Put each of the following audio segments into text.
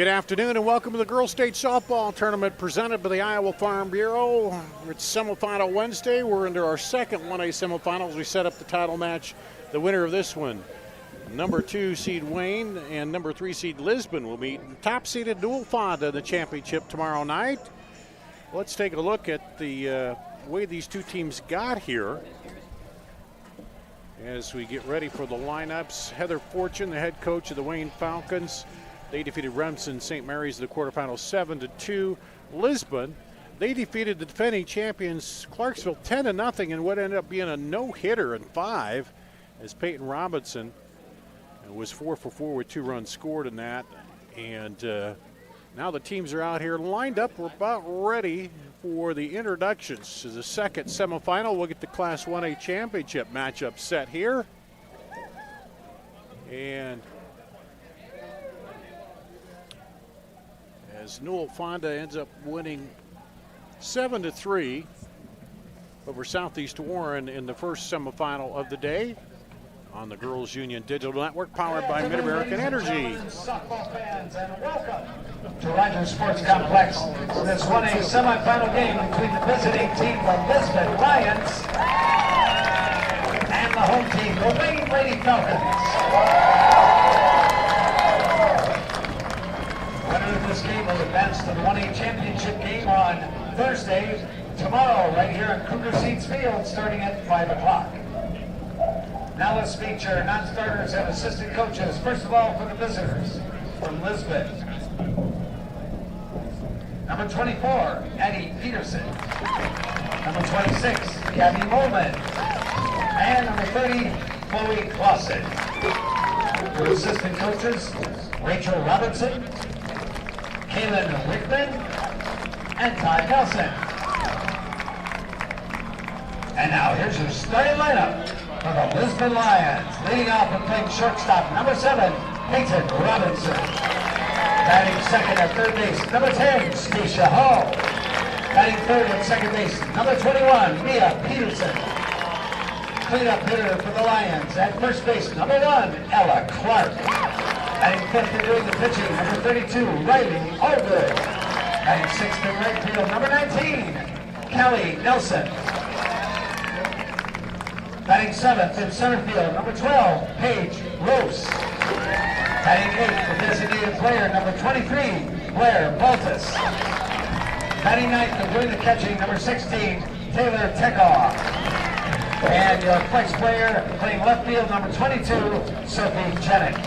Good afternoon and welcome to the Girls State Softball Tournament presented by the Iowa Farm Bureau. It's Semifinal Wednesday. We're into our second 1A semifinals. We set up the title match. The winner of this one, number 2 seed Wayne and number 3 seed Lisbon will meet top seeded Newell Fonda in the championship tomorrow night. Let's take a look at the way these two teams got here as we get ready for the lineups. Heather Fortune, the head coach of the Wayne Falcons. They defeated Remsen St. Mary's in the quarterfinals 7-2. Lisbon, they defeated the defending champions Clarksville 10-0 in what ended up being a no-hitter in 5 as Peyton Robinson was 4 for 4 with 2 runs scored in that. And now the teams are out here lined up. We're about ready for the introductions to the second semifinal. We'll get the Class 1A championship matchup set here. And as Newell Fonda ends up winning 7-3 over Southeast Warren in the first semifinal of the day on the Girls Union Digital Network, powered by Mid-American Energy. Softball fans, and welcome to Rogers Sports Complex. This 1A semifinal game between the visiting team, the Lisbon Lions, and the home team, the Wayne Lady Falcons. Winner of this game will advance to the 1A championship game on Thursday, tomorrow, right here in Cougar Seats Field, starting at 5 o'clock. Now let's feature non-starters and assistant coaches. First of all, for the visitors from Lisbon. Number 24, Addie Peterson. Number 26, Gabby Molman. And number 30, Chloe Clausen. For assistant coaches, Rachel Robinson, Kaylin Rickman, and Todd Nelson. And now here's your starting lineup for the Lisbon Lions. Leading off and playing shortstop, number 7, Peyton Robinson. Batting second at third base, number 10, Stacia Hall. Batting third at second base, number 21, Mia Peterson. Cleanup hitter for the Lions at first base, number 1, Ella Clark. Batting fifth and doing the pitching, number 32, Riley Allgood. Batting sixth in right field, number 19, Callie Nelson. Batting seventh in center field, number 12, Paige Rose. Batting eighth, the designated player, number 23, Blair Baltus. Batting ninth and doing the catching, number 16, Taylor Tekoff. And your flex player playing left field, number 22, Sophie Jennings.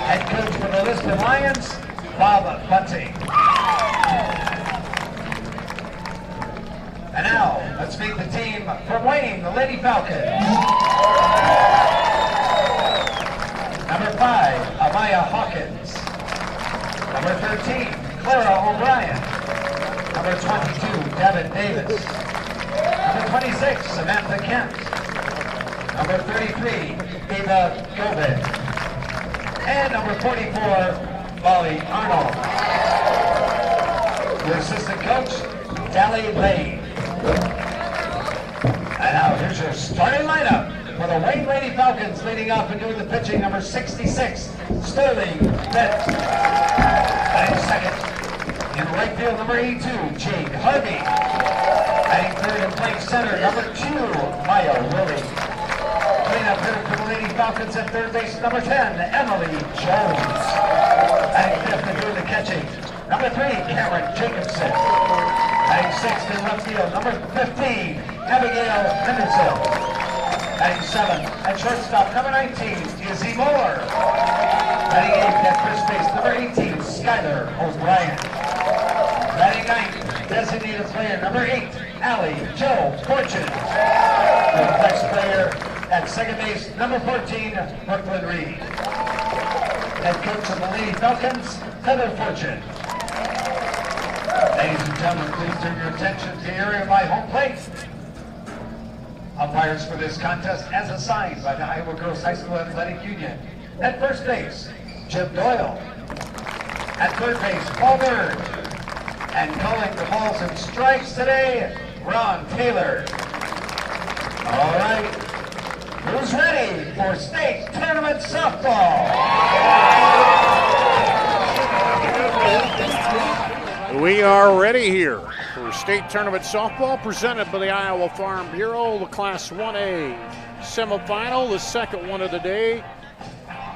Head coach for the Lisbon Lions, Bob Bunting. And now, let's meet the team from Wayne, the Lady Falcons. Number 5, Amaya Hawkins. Number 13, Clara O'Brien. Number 22, Devin Davis. Number 26, Samantha Kent. Number 33, Ava Gobin. And number 44, Molly Arnold. Your assistant coach, Dally Lane. And now here's your starting lineup for the Wayne Lady Falcons. Leading off and doing the pitching, number 66, Sterling Bent. Batting second in right field, number 82, Jade Harvey. Batting third and playing center, number 2, Maya Willie. Cleanup hitter for the Lady Falcons at third base, number 10, Emily Jones. Batting fifth and doing the catching, number 3, Cameron Jacobson. Batting sixth in left field, number 15, Abigail Henderson. Batting seventh at shortstop, number 19, Izzy Moore. Batting eighth at first base, number 18, Skylar O'Brien. Batting ninth, designated player, number 8, Allie Jo Fortune. The flex player at second base, number 14, Brooklyn Reed. Head coach of the Lady Falcons, Heather Fortune. Ladies and gentlemen, please turn your attention to the area by home plate. Umpires for this contest as assigned by the Iowa Girls High School Athletic Union. At first base, Jim Doyle. At third base, Paul Bird. And calling the balls and strikes today, Ron Taylor. All right, who's ready for state tournament softball? We are ready here for state tournament softball presented by the Iowa Farm Bureau. The Class 1A semifinal, the second one of the day,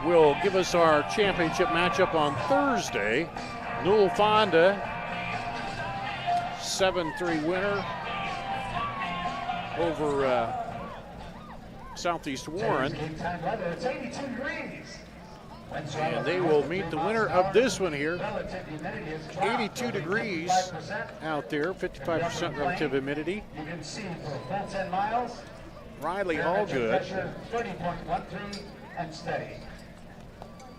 will give us our championship matchup on Thursday. Newell Fonda, 7-3 winner over Southeast Warren. It's 82 degrees. And they will meet the winner of this one here. 82 degrees out there, 55% relative humidity. You can see for full 10 miles. Riley Allgood. 30.13 and steady.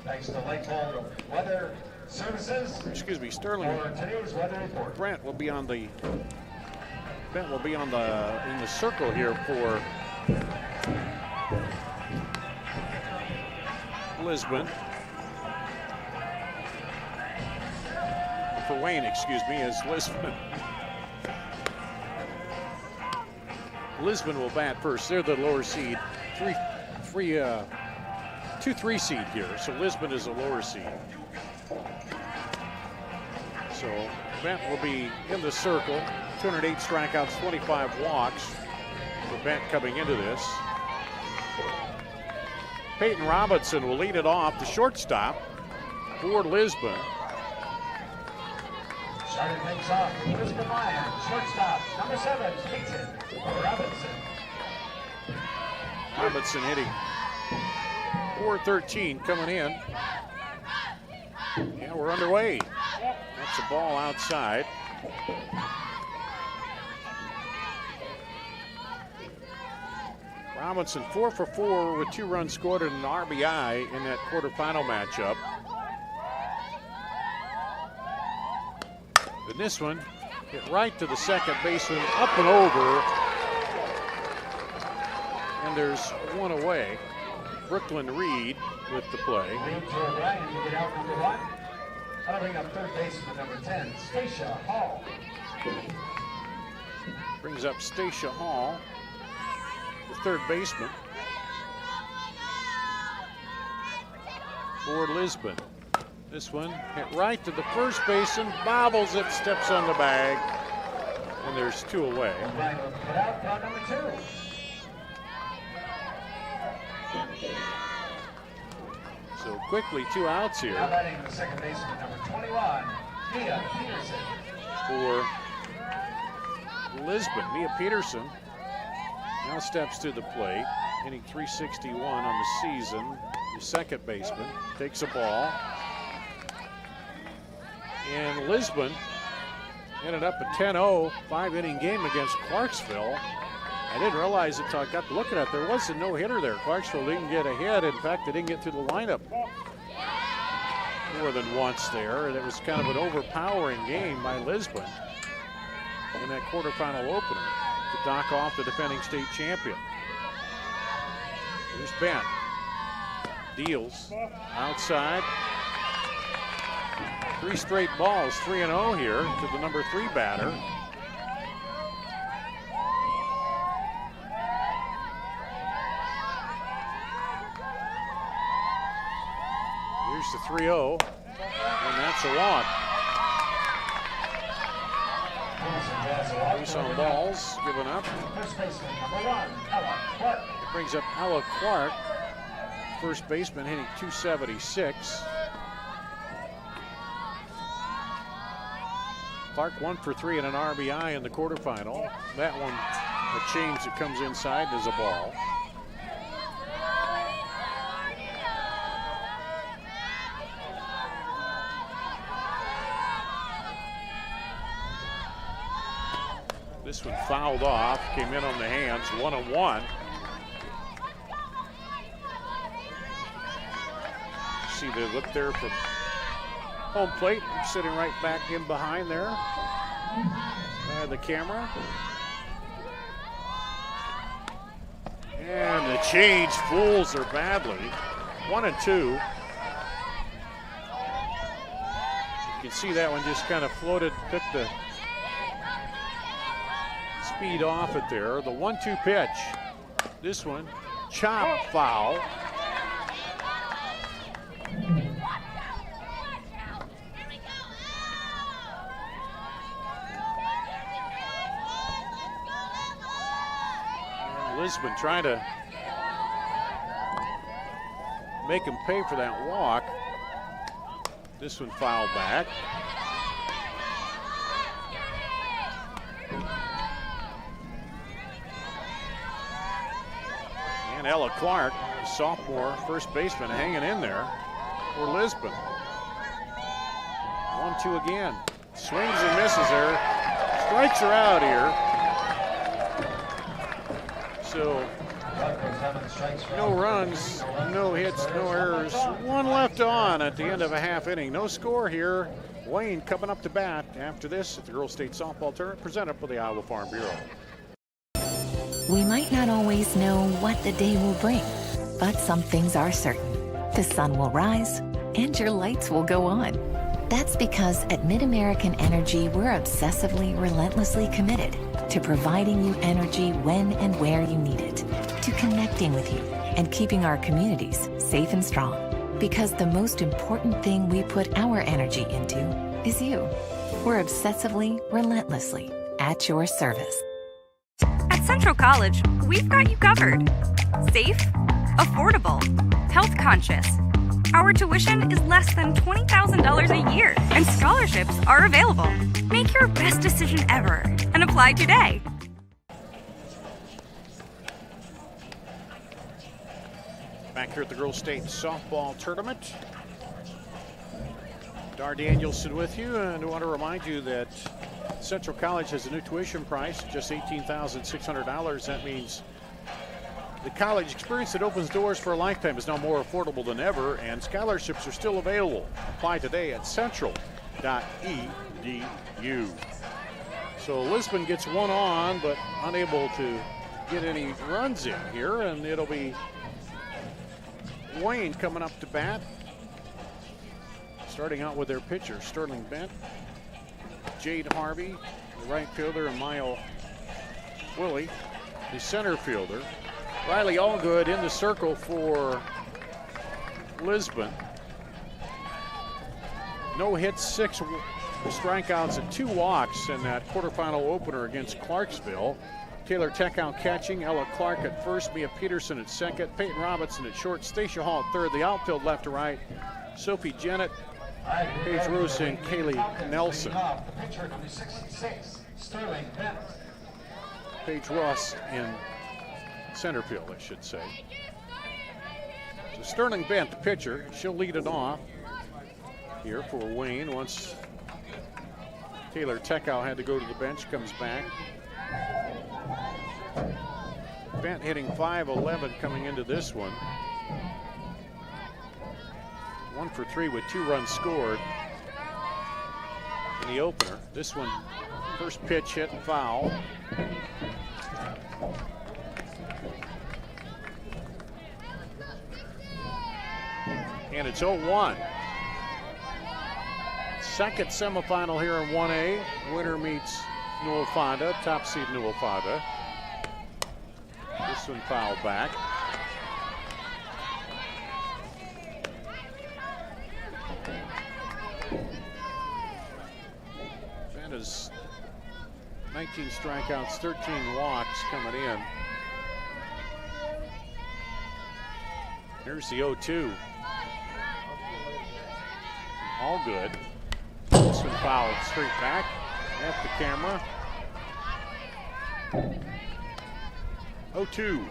Thanks to Lakeville Weather Services. Excuse me, Sterling. For today's weather report. Brent will be on the in the circle here for Lisbon. For Wayne, excuse me, is Lisbon. Lisbon will bat first. They're the lower seed. 2-3 seed here. So Lisbon is a lower seed. So Bent will be in the circle. 208 strikeouts, 25 walks for Bent coming into this. Peyton Robinson will lead it off, the shortstop for Lisbon. Starting things off with Lisbon Lion, shortstop, number 7, Peyton Robinson. Robinson hitting .413 coming in. Yeah, we're underway. That's a ball outside. Robinson 4 for 4 with 2 runs scored and an RBI in that quarterfinal matchup. And this one hit right to the second baseman, up and over. And there's one away. Brooklyn Reed with the play. Reed to O'Brien to get out number 1. That'll bring up third baseman number 10, Stacia Hall. Brings up Stacia Hall, the third baseman for Lisbon. This one hit right to the first baseman, bobbles it, steps on the bag, and there's 2 away. O'Brien will put out car number 2. So quickly 2 outs here. Now batting the second baseman number 21, Mia Peterson. For Lisbon, Mia Peterson now steps to the plate, hitting .361 on the season. The second baseman takes a ball. And Lisbon ended up a 10-0 5-inning game against Clarksville. I didn't realize it until I got to looking at it. There was a no-hitter there. Clarksville didn't get ahead. In fact, they didn't get through the lineup more than once there. And it was kind of an overpowering game by Lisbon in that quarterfinal opener to knock off the defending state champion. Here's Bent. Deals outside. 3 straight balls, 3-0 here to the number 3 batter. Here's the 3-0, and that's a walk. Base on balls given up. First baseman number 1, Ella Clark. It brings up Ella Clark, first baseman, hitting .276. Clark 1 for 3 and an RBI in the quarterfinal. That one, a change that comes inside is a ball. This one fouled off, came in on the hands, 1-1. See the look there from home plate, sitting right back in behind there by the camera. And the change fools her badly. 1-2. You can see that one just kind of floated, took the speed off it there. The 1-2 pitch. This one, chop foul. Lisbon trying to make him pay for that walk. This one fouled back. And Ella Clark, the sophomore first baseman, hanging in there for Lisbon. 1-2 again. Swings and misses there. Strikes are out here. So no runs, no hits, no errors. One left on at the end of a half inning. No score here. Wayne coming up to bat after this at the Girls State Softball Tournament presented by the Iowa Farm Bureau. We might not always know what the day will bring, but some things are certain. The sun will rise and your lights will go on. That's because at MidAmerican Energy, we're obsessively, relentlessly committed to providing you energy when and where you need it, to connecting with you and keeping our communities safe and strong. Because the most important thing we put our energy into is you. We're obsessively, relentlessly at your service. At Central College, we've got you covered. Safe, affordable, health conscious. Our tuition is less than $20,000 a year, and scholarships are available. Make your best decision ever and apply today. Back here at the Girls State Softball Tournament. Dar Danielson with you, and I want to remind you that Central College has a new tuition price, just $18,600. That means the college experience that opens doors for a lifetime is now more affordable than ever, and scholarships are still available. Apply today at central.edu. So Lisbon gets one on, but unable to get any runs in here, and it'll be Wayne coming up to bat. Starting out with their pitcher, Sterling Bent, Jade Harvey, the right fielder, and Maya Willie, the center fielder. Riley Allgood in the circle for Lisbon. No hits, 6 strikeouts, and 2 walks in that quarterfinal opener against Clarksville. Taylor Teckow catching, Ella Clark at first, Mia Peterson at second, Peyton Robinson at short, Stacia Hall at third, the outfield left to right, Sophie Jennett, Paige Rose, and Kaylee Nelson. Paige Ross in center field, I should say. So Sterling Bent, the pitcher, she'll lead it off here for Wayne once Taylor Teckow had to go to the bench, comes back. Bent hitting .511 coming into this one. 1 for 3 with 2 runs scored in the opener. This one, first pitch hit and foul. And it's 0-1. Second semifinal here in 1A. Winner meets Newell Fonda, top seed Newell Fonda. This one fouled back. Fonda's 19 strikeouts, 13 walks coming in. Here's the 0-2. All good. This one fouled straight back at the camera. 0-2.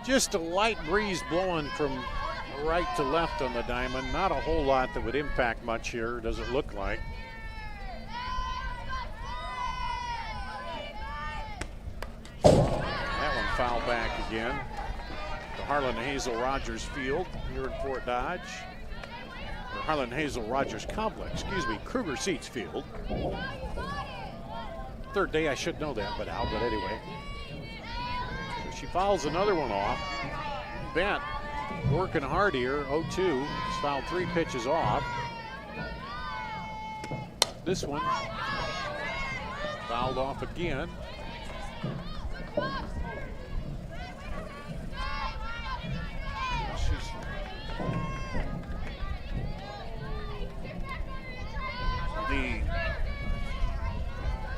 Just a light breeze blowing from right to left on the diamond. Not a whole lot that would impact much here, does it look like. That one fouled back again. The Harlan Hazel Rogers Field here in Fort Dodge. Or Harlan Hazel Rogers Complex, excuse me, Kruger Seats Field. Third day, I should know that, but anyway. So she fouls another one off. Bent working hard here, 0-2. He's fouled 3 pitches off. This one fouled off again.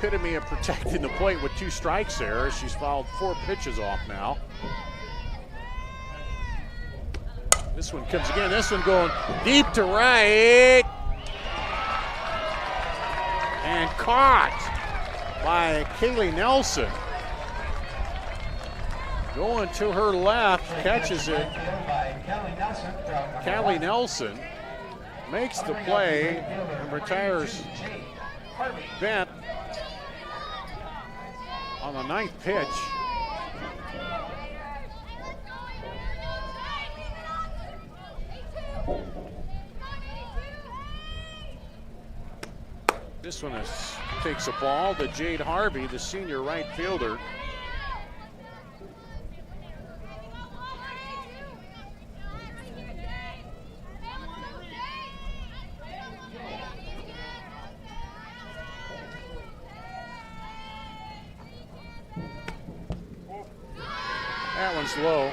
The epitome of protecting the plate with 2 strikes there. She's fouled 4 pitches off now. This one comes again. This one going deep to right. And caught by Kaylee Nelson. Going to her left, catches it. Callie Nelson makes the play and retires Bent on the 9th pitch. This one takes a ball to Jade Harvey, the senior right fielder. That one's low.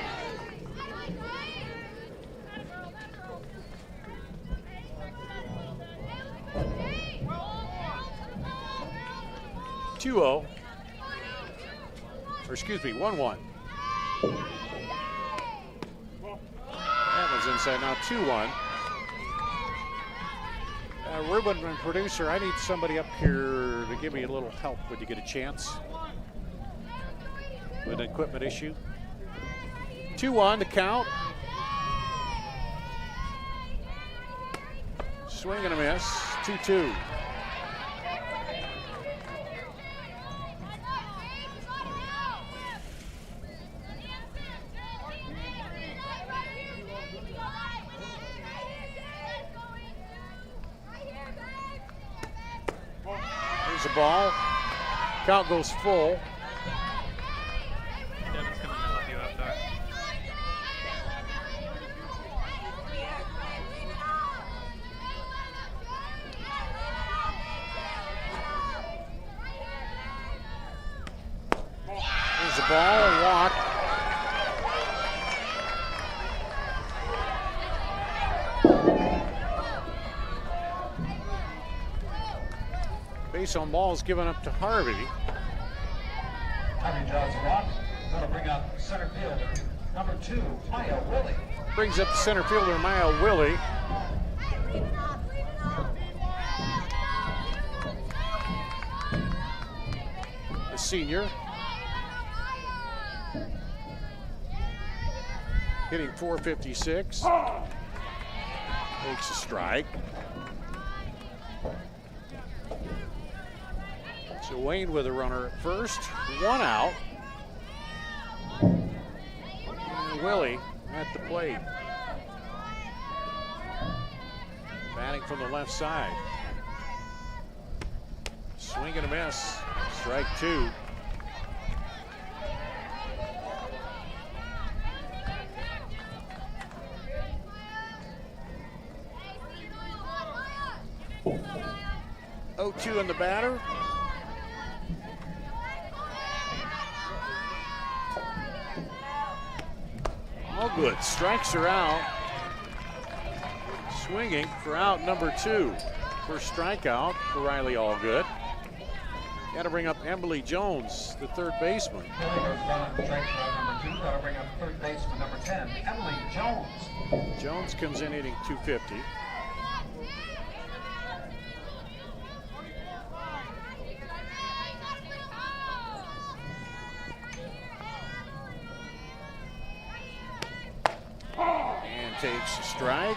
Or excuse me, 1-1. That one's inside now, 2-1. Ruben, my producer, I need somebody up here to give me a little help when you get a chance with an equipment issue. 2-1 to count. Swing and a miss, 2-2. The ball. Count goes full. Devin's coming to help you out there. There's the ball, a walk. Base on ball is given up to Harvey. Harvey draws a walk. Going to bring up center fielder number 2, Maya Willie. Brings up the center fielder, Maya Willie. The senior. Hitting .456. Takes a strike. So Wayne with a runner at first, 1 out. And Willie at the plate. Batting from the left side. Swing and a miss. Strike 2. .02 in the batter. All good. Strikes are out. Swinging for out number 2. First strikeout for Riley Allgood. Got to bring up Emily Jones, the third baseman. Got to bring up third baseman number 10, Emily Jones. Jones comes in hitting .250. Takes a strike.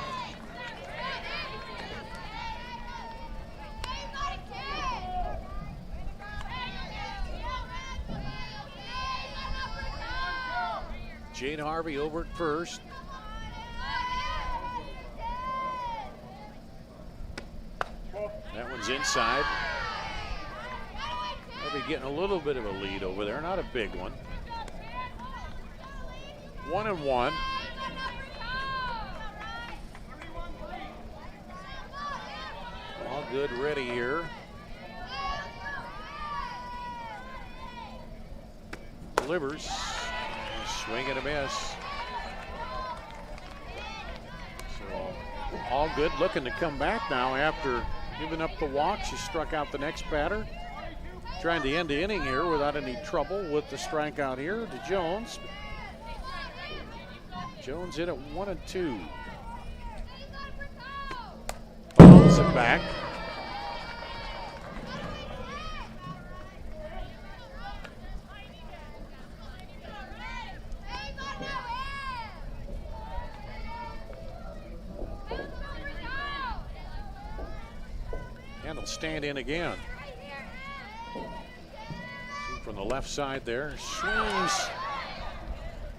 Jade Harvey over at first. That one's inside. They'll be getting a little bit of a lead over there, not a big one. 1-1. All good, ready here. Delivers. Swing and a miss. So all good, looking to come back now after giving up the walk. She struck out the next batter. trying to end the inning here without any trouble with the strikeout here to Jones. Jones in at 1-2. Fouls it back. And he'll stand in again. See from the left side there. Swings.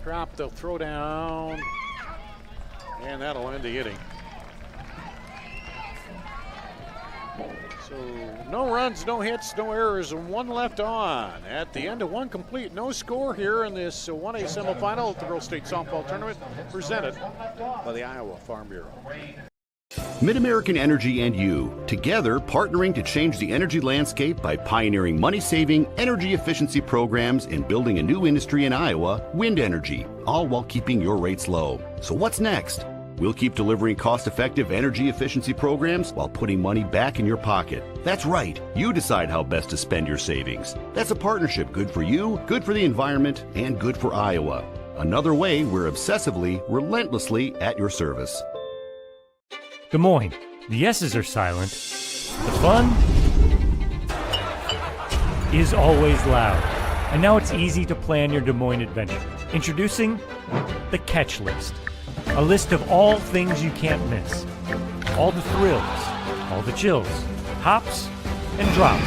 Drop, they'll throw down. And that'll end the inning. So no runs, no hits, no errors, and one left on. At the end of one complete, no score here in this 1A semifinal at the Girls State Softball Tournament, presented by the Iowa Farm Bureau. MidAmerican Energy and you, together partnering to change the energy landscape by pioneering money-saving, energy efficiency programs and building a new industry in Iowa, wind energy, all while keeping your rates low. So what's next? We'll keep delivering cost-effective energy efficiency programs while putting money back in your pocket. That's right. You decide how best to spend your savings. That's a partnership good for you, good for the environment, and good for Iowa. Another way we're obsessively, relentlessly at your service. Des Moines. The S's are silent. The fun is always loud. And now it's easy to plan your Des Moines adventure. Introducing the Catch List. A list of all things you can't miss. All the thrills, all the chills, hops and drops.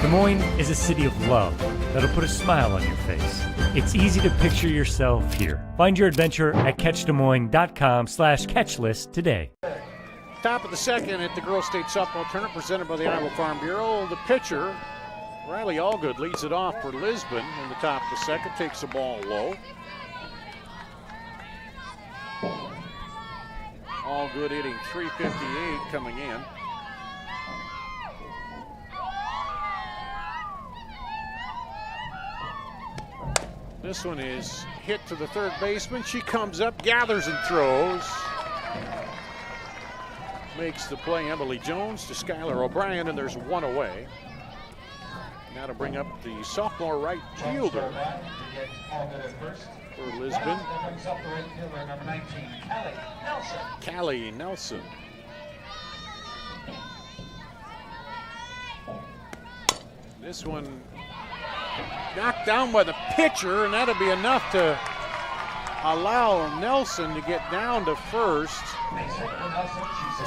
Des Moines is a city of love that'll put a smile on your face. It's easy to picture yourself here. Find your adventure at catchdesmoines.com/catchlist today. Top of the second at the Girls State Softball Tournament presented by the Iowa Farm Bureau. The pitcher, Riley Allgood, leads it off for Lisbon in the top of the second, takes the ball low. Allgood hitting .358 coming in. This one is hit to the third baseman. She comes up, gathers and throws. Makes the play Emily Jones to Skylar O'Brien, and there's one away. Now to bring up the sophomore right fielder for Lisbon. Callie Nelson. This one knocked down by the pitcher, and that'll be enough to allow Nelson to get down to first.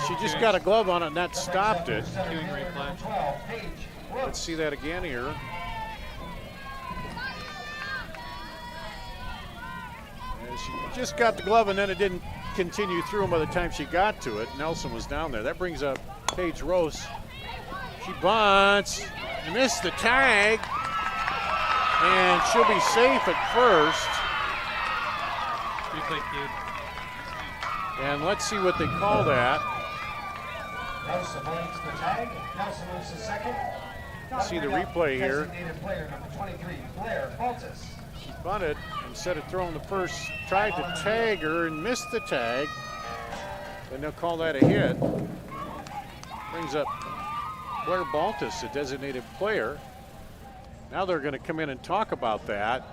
She just got a glove on it, and that stopped it. Let's see that again here. And she just got the glove, and then it didn't continue through, and by the time she got to it, Nelson was down there. That brings up Paige Rose. She bunts, missed the tag, and she'll be safe at first. And let's see what they call that. Nelson holds the tag. Nelson moves to second. See the replay here. Designated player number 23, Blair Baltus. She bunted instead of throwing the first, tried to tag her and missed the tag. Then they'll call that a hit. Brings up Blair Baltus, a designated player. Now they're going to come in and talk about that.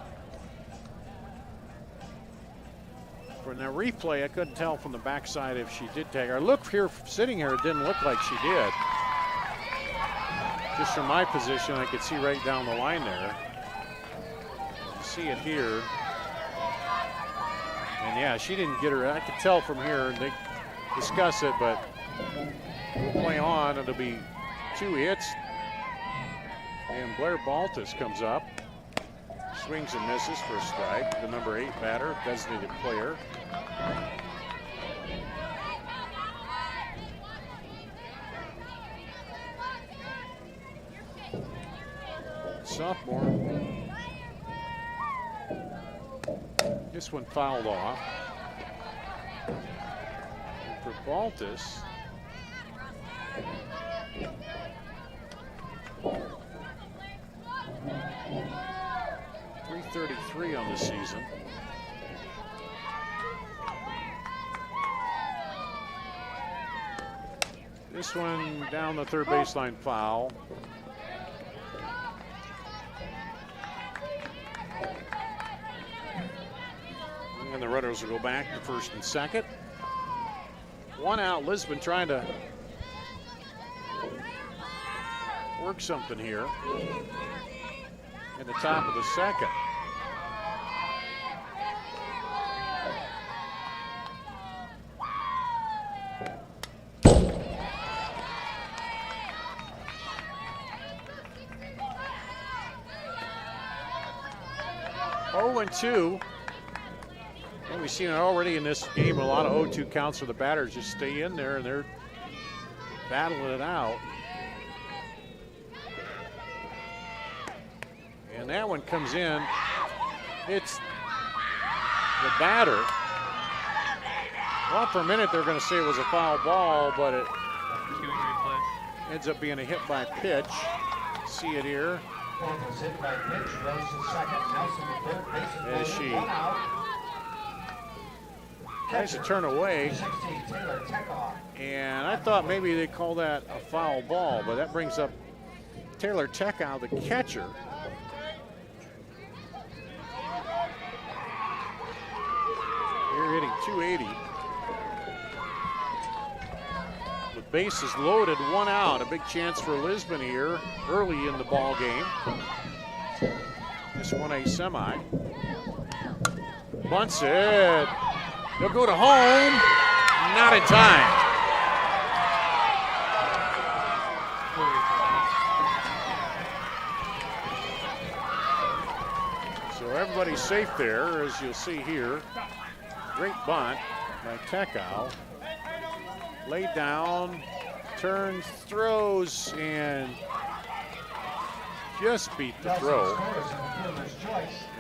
For the replay, I couldn't tell from the backside if she did tag her. Look here, sitting here, it didn't look like she did. Just from my position, I could see right down the line there. You see it here. And yeah, she didn't get her. I could tell from here, and they discuss it, but we'll play on. It'll be 2 hits. And Blair Baltus comes up. Swings and misses for a strike. The number 8 batter, designated player. Sophomore. This one fouled off. And for Baltus, .333 on the season. This one down the third baseline foul. And the runners will go back to first and second. One out, Lisbon trying to work something here at the top of the second. Oh, and 2. And we've seen it already in this game. A lot of 0-2 counts where the batters just stay in there and they're battling it out. And that one comes in. It's the batter. Well, for a minute they're going to say it was a foul ball, but it ends up being a hit by pitch. See it here. As she tries to turn away. And I thought maybe they'd call that a foul ball, but that brings up Taylor Teckow, the catcher. You're hitting 280. With bases loaded, 1 out. A big chance for Lisbon here early in the ball game. This 1A semi. Bunts it. They'll go to home. Not in time. So everybody's safe there, as you'll see here. Great bunt by Teckow. Laid down, turns, throws, and just beat the throw.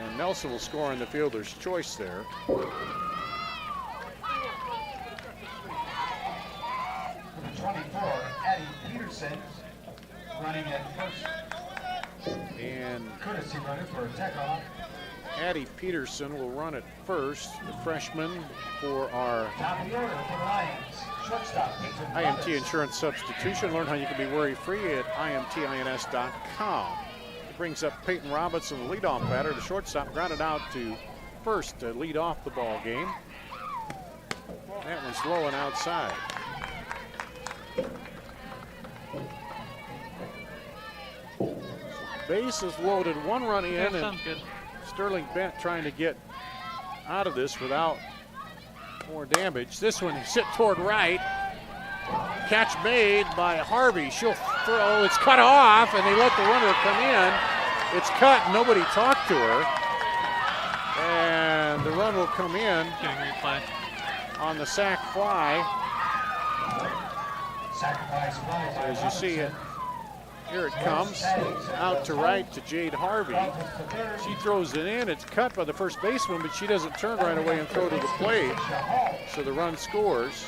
And Nelson will score in the fielder's choice there. Number 24, Addie Peterson, running at first. And Courtesy runner for Teckow. Addie Peterson will run at first, the freshman for our Top of the order for the Lions. Shortstop, IMT insurance substitution. Learn how you can be worry-free at imtins.com. It brings up Peyton Robinson, the leadoff batter. The shortstop grounded out to first to lead off the ball game. That one's low and outside. Base is loaded, 1 run in, and Sterling Bent trying to get out of this without more damage. This one hit toward right. Catch made by Harvey. She'll throw. It's cut off, and they let the runner come in. It's cut. Nobody talked to her. And the run will come in on the sac fly. As you see it, here it comes. Out to right to Jade Harvey. She throws it in. It's cut by the first baseman, but she doesn't turn right away and throw to the plate. So the run scores.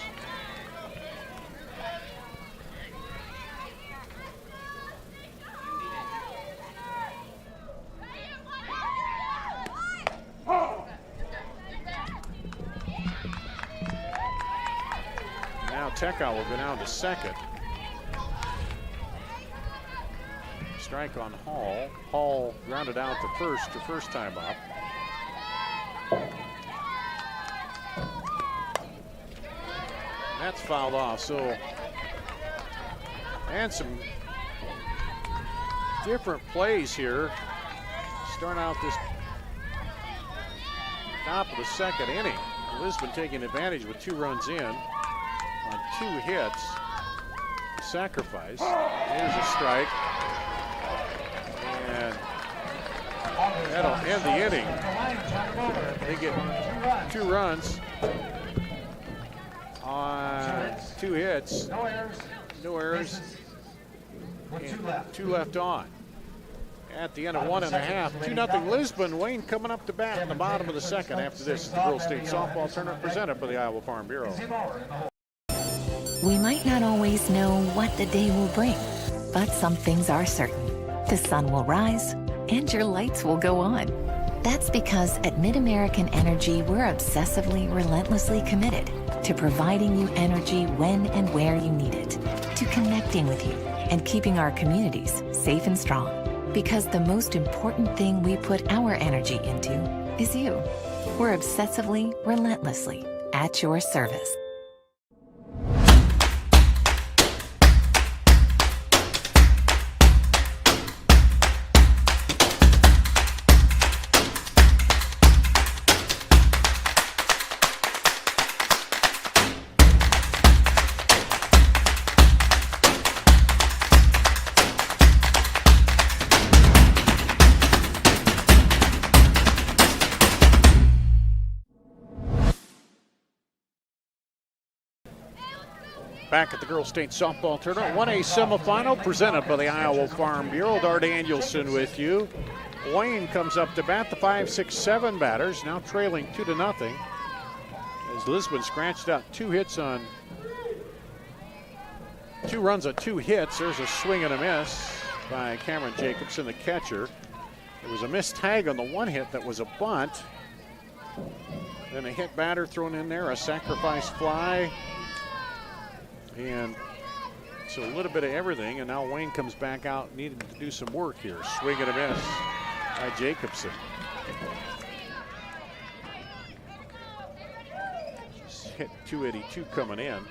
Now Teckow will go down to second. Strike on Hall. Hall grounded out to first time up. That's fouled off. So, and some different plays here. Starting out this top of the second inning. Lisbon taking advantage with 2 runs in on 2 hits. Sacrifice. Here's a strike. And that'll end the inning. They get 2 runs on 2 hits. No errors. And 2 left on. At the end of 1.5, 2-0 Lisbon. Wayne coming up to bat in the bottom of the second. After this, the Girls State Softball Tournament presented by the Iowa Farm Bureau. We might not always know what the day will bring, but some things are certain. The sun will rise and your lights will go on. That's because at MidAmerican Energy, we're obsessively, relentlessly committed to providing you energy when and where you need it, to connecting with you and keeping our communities safe and strong. Because the most important thing we put our energy into is you. We're obsessively, relentlessly at your service. Back at the Girls State Softball Tournament, 1A semifinal presented by the Iowa Farm Bureau. Dart Danielson with you. Wayne comes up to bat. The 5-6-7 batters now trailing 2-0 as Lisbon scratched out 2 runs on 2 hits. There's a swing and a miss by Cameron Jacobson, the catcher. There was a missed tag on the 1 hit that was a bunt. Then a hit batter thrown in there, a sacrifice fly. And so a little bit of everything, and now Wayne comes back out needing to do some work here. Swing and a miss by Jacobson. Just hit 282 coming in.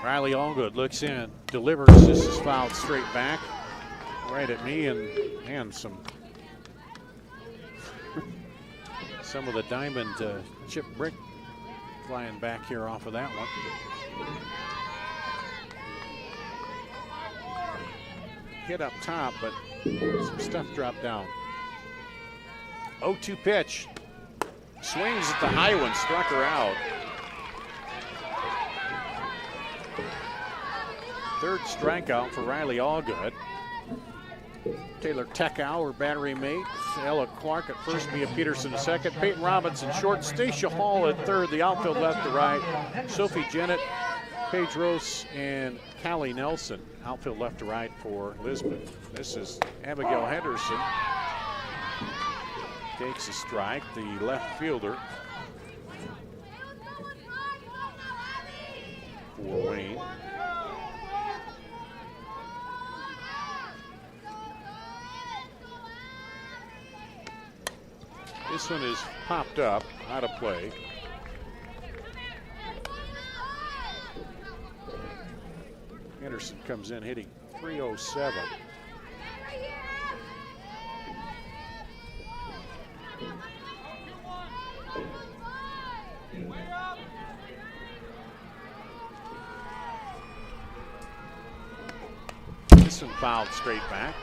Riley Allgood looks in, delivers. This is fouled straight back. Right at me, and some of the diamond chip brick flying back here off of that one. Hit up top, but some stuff dropped down. 0-2 pitch. Swings at the high one, struck her out. Third strikeout for Riley Allgood. Taylor Tekow, her battery mate. Ella Clark at first, Mia Peterson at second. Peyton Robinson short. Stacia Hall at third. The outfield left to right. Sophie Jennett, Paige Rose, and Callie Nelson. Outfield left to right for Lisbon. This is Abigail Henderson. Takes a strike, the left fielder for Wayne. This one is popped up, out of play. Henderson comes in hitting .307. This one fouled straight back.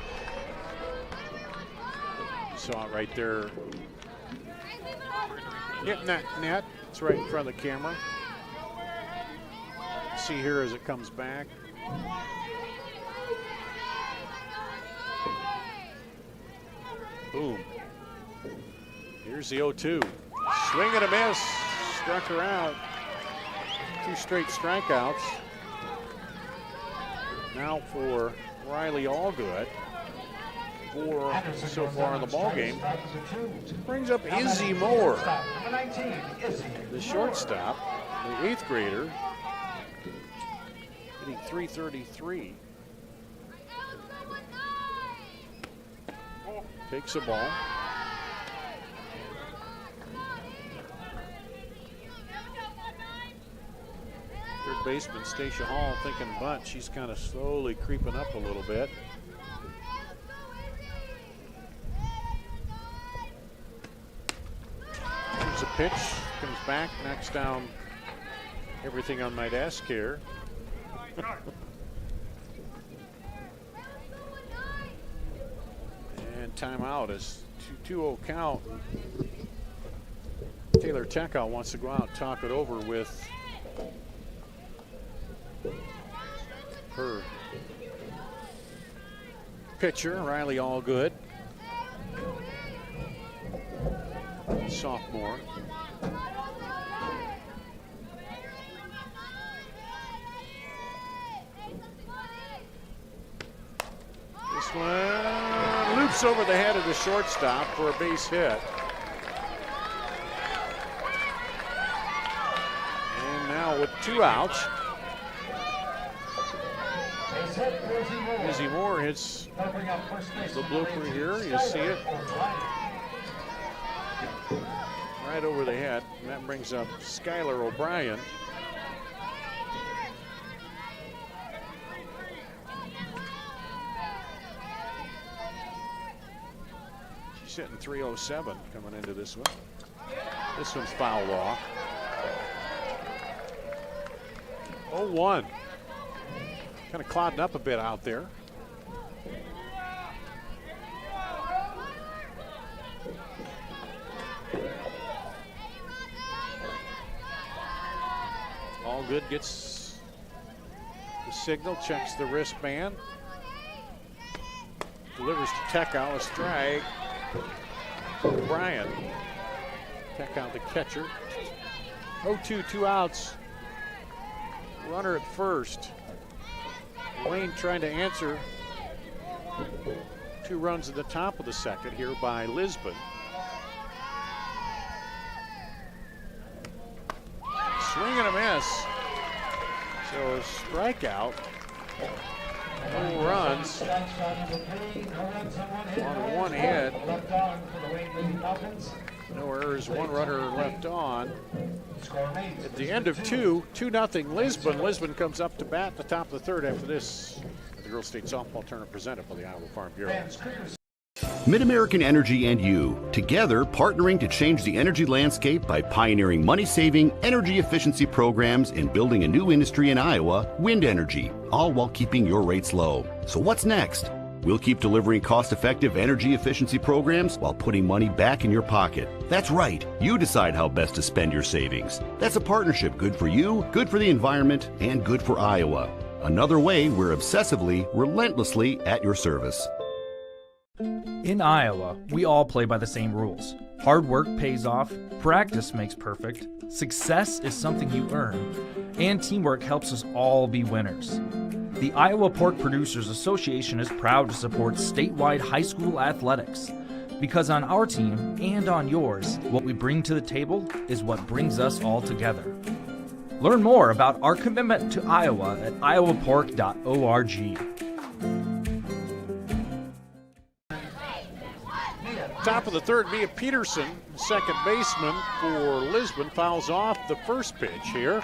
You saw it right there. Hitting that net. It's right in front of the camera. See here as it comes back. Boom. Here's the 0-2. Swing and a miss. Struck her out. 2 straight strikeouts. Now for Riley Allgood. 4 so far in the ball game. Brings up Izzy Moore, the shortstop, the 8th grader, hitting .333. Takes a ball. Third baseman Stacia Hall thinking bunt. She's kind of slowly creeping up a little bit. There's a pitch, comes back, knocks down everything on my desk here. And timeout is 2-2-0 count. Taylor Tekow wants to go out and talk it over with her pitcher, Riley Allgood, sophomore. This one loops over the head of the shortstop for a base hit. And now with 2 outs, Izzy Moore hits the blooper here. You see it right over the head. And that brings up Skylar O'Brien. She's hitting .307 coming into this one. This one's fouled off. 0-1. Kind of clouding up a bit out there. All good, gets the signal, checks the wristband. Delivers to Tekau, a strike. O'Brien. Tekau the catcher. 0-2, 2 outs. Runner at first. Wayne trying to answer 2 runs at the top of the second here by Lisbon. Swing and a miss. So a strikeout. No runs on 1 hit. No errors, 1 runner left on. At the end of 2-0 Lisbon. Lisbon comes up to bat at the top of the 3rd after this. The Girls State Softball Tournament presented by the Iowa Farm Bureau. Mid-American Energy and you, together partnering to change the energy landscape by pioneering money-saving, energy efficiency programs and building a new industry in Iowa, wind energy, all while keeping your rates low. So what's next? We'll keep delivering cost-effective energy efficiency programs while putting money back in your pocket. That's right. You decide how best to spend your savings. That's a partnership good for you, good for the environment, and good for Iowa. Another way we're obsessively, relentlessly at your service. In Iowa, we all play by the same rules. Hard work pays off, practice makes perfect, success is something you earn, and teamwork helps us all be winners. The Iowa Pork Producers Association is proud to support statewide high school athletics. Because on our team and on yours, what we bring to the table is what brings us all together. Learn more about our commitment to Iowa at iowapork.org. Top of the 3rd, Mia Peterson, second baseman for Lisbon, fouls off the first pitch here.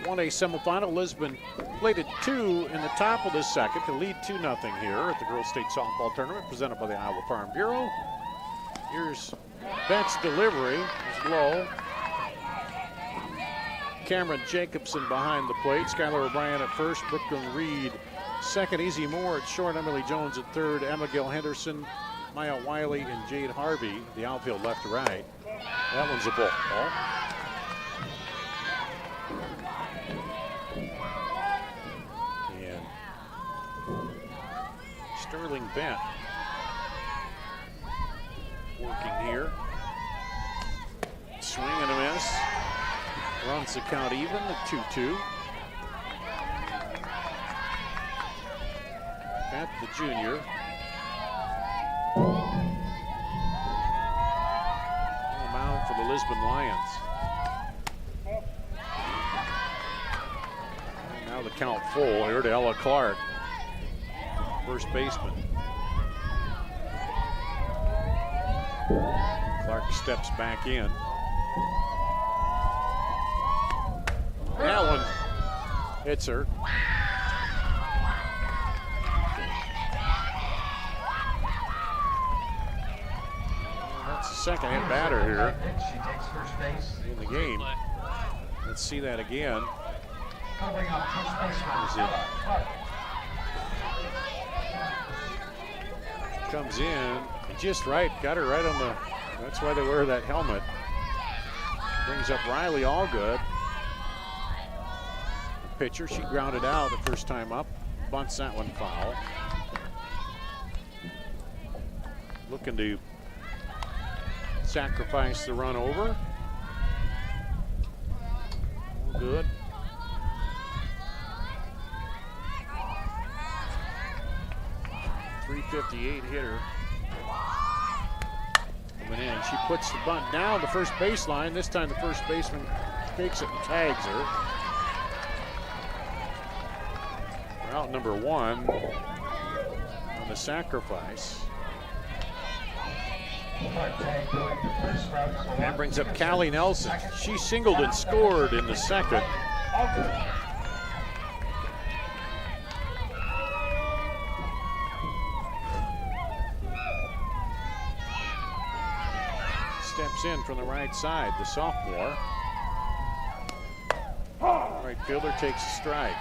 1A semifinal. Lisbon played at 2 in the top of the 2nd to lead 2-0 here at the Girls State Softball Tournament presented by the Iowa Farm Bureau. Here's Beck's delivery. It's low. Cameron Jacobson behind the plate. Skylar O'Brien at first. Brooklyn Reed second. Izzy Moore at short. Emily Jones at 3rd. Abigail Henderson, Maya Wiley, and Jade Harvey. The outfield left to right. That one's a ball. And Sterling Bent working here. Swing and a miss. Runs the count even at 2-2. Bent, the junior. On the mound for the Lisbon Lions. And now the count full here to Ella Clark, first baseman. Clark steps back in. That one hits her. That's the second hit batter here in the game. Let's see that again. Comes in just right, got her right on the, that's why they wear that helmet. Brings up Riley Allgood. Pitcher, she grounded out the first time up, bunts that one foul. Looking to sacrifice the run over. All good. .358 hitter. Coming in, she puts the bunt down the first baseline. This time the first baseman takes it and tags her. out number 1 on the sacrifice. That brings up Callie Nelson. She singled and scored in the second. Steps in from the right side, the sophomore. Right fielder takes a strike.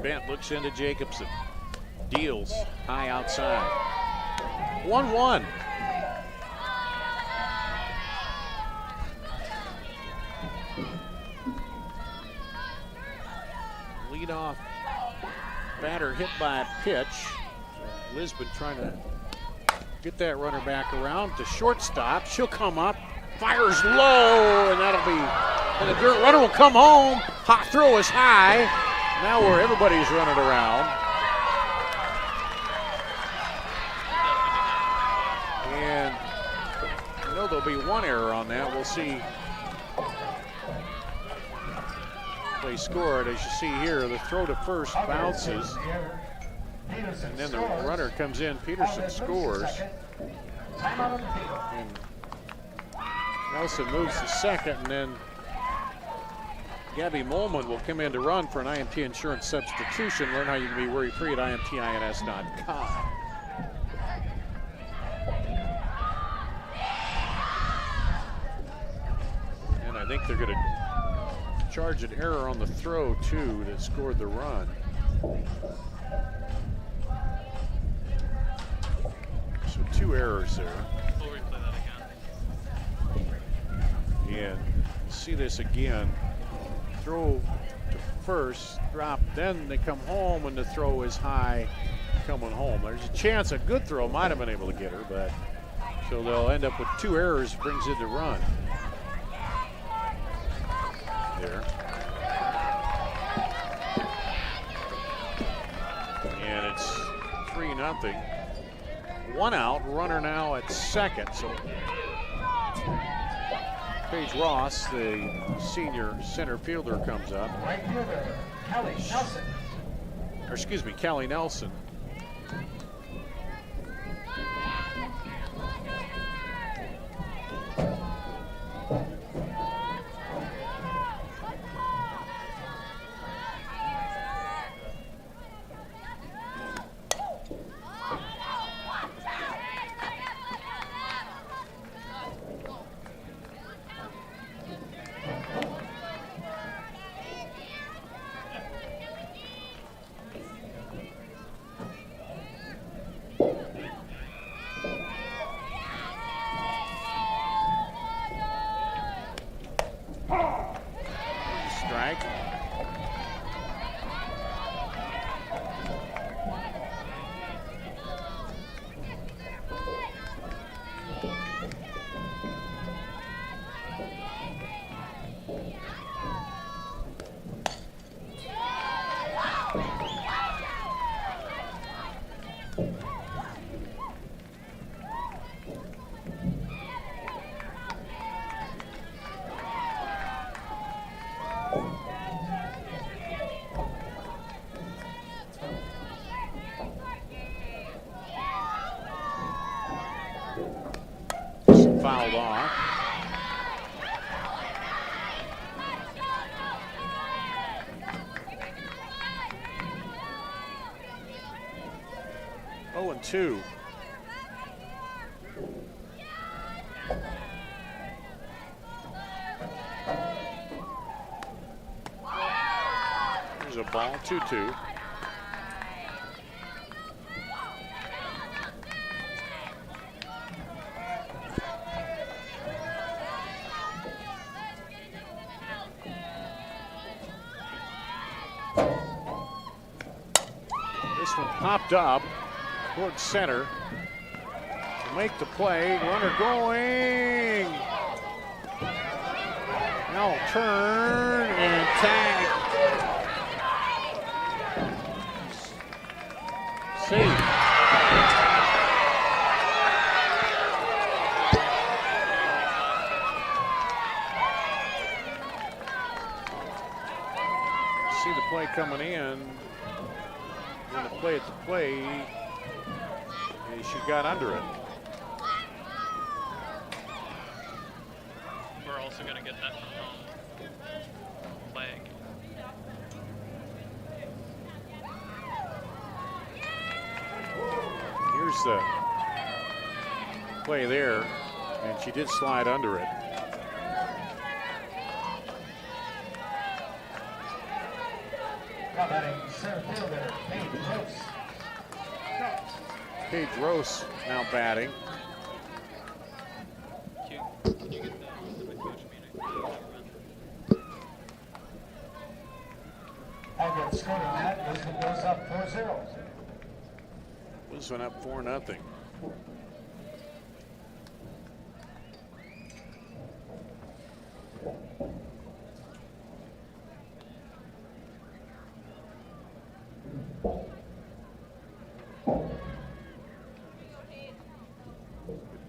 Bent looks into Jacobson. Deals high outside. 1-1. Lead off batter hit by a pitch. Lisbon trying to get that runner back around to shortstop. She'll come up, fires low, and that'll be, and the dirt runner will come home. Hot throw is high. Now where everybody's running around. And I know there'll be one error on that. We'll see. They scored, as you see here. The throw to first bounces, and then the runner comes in. Peterson scores, and Nelson moves to second, and then Gabby Molman will come in to run for an IMT insurance substitution. Learn how you can be worry-free at IMTINS.com. And I think they're going to charge an error on the throw, too, that scored the run. So 2 errors there. We'll replay that again. And see this again. Throw to first, drop, then they come home when the throw is high coming home. There's a chance a good throw might have been able to get her, but so they'll end up with 2 errors, brings in the run. There. And it's 3-0. 1 out, runner now at second. So Paige Ross, the senior center fielder, comes up. Right fielder, Callie Nelson. Or excuse me, Callie Nelson. Strike. Fouled off. Oh, and 2. There's a ball, 2-2. This one popped up towards center to make the play. Runner going. Now turn and tag. Safe. play coming in the play at the play, she got under it. We're also going to get that flag. Here's the play there, and she did slide under it. Now batting center fielder, Paige Rose. Paige Rose now batting. Can you get the coach meeting? I'll get scored on that. Lisbon goes up 4-0. Lisbon up 4-0.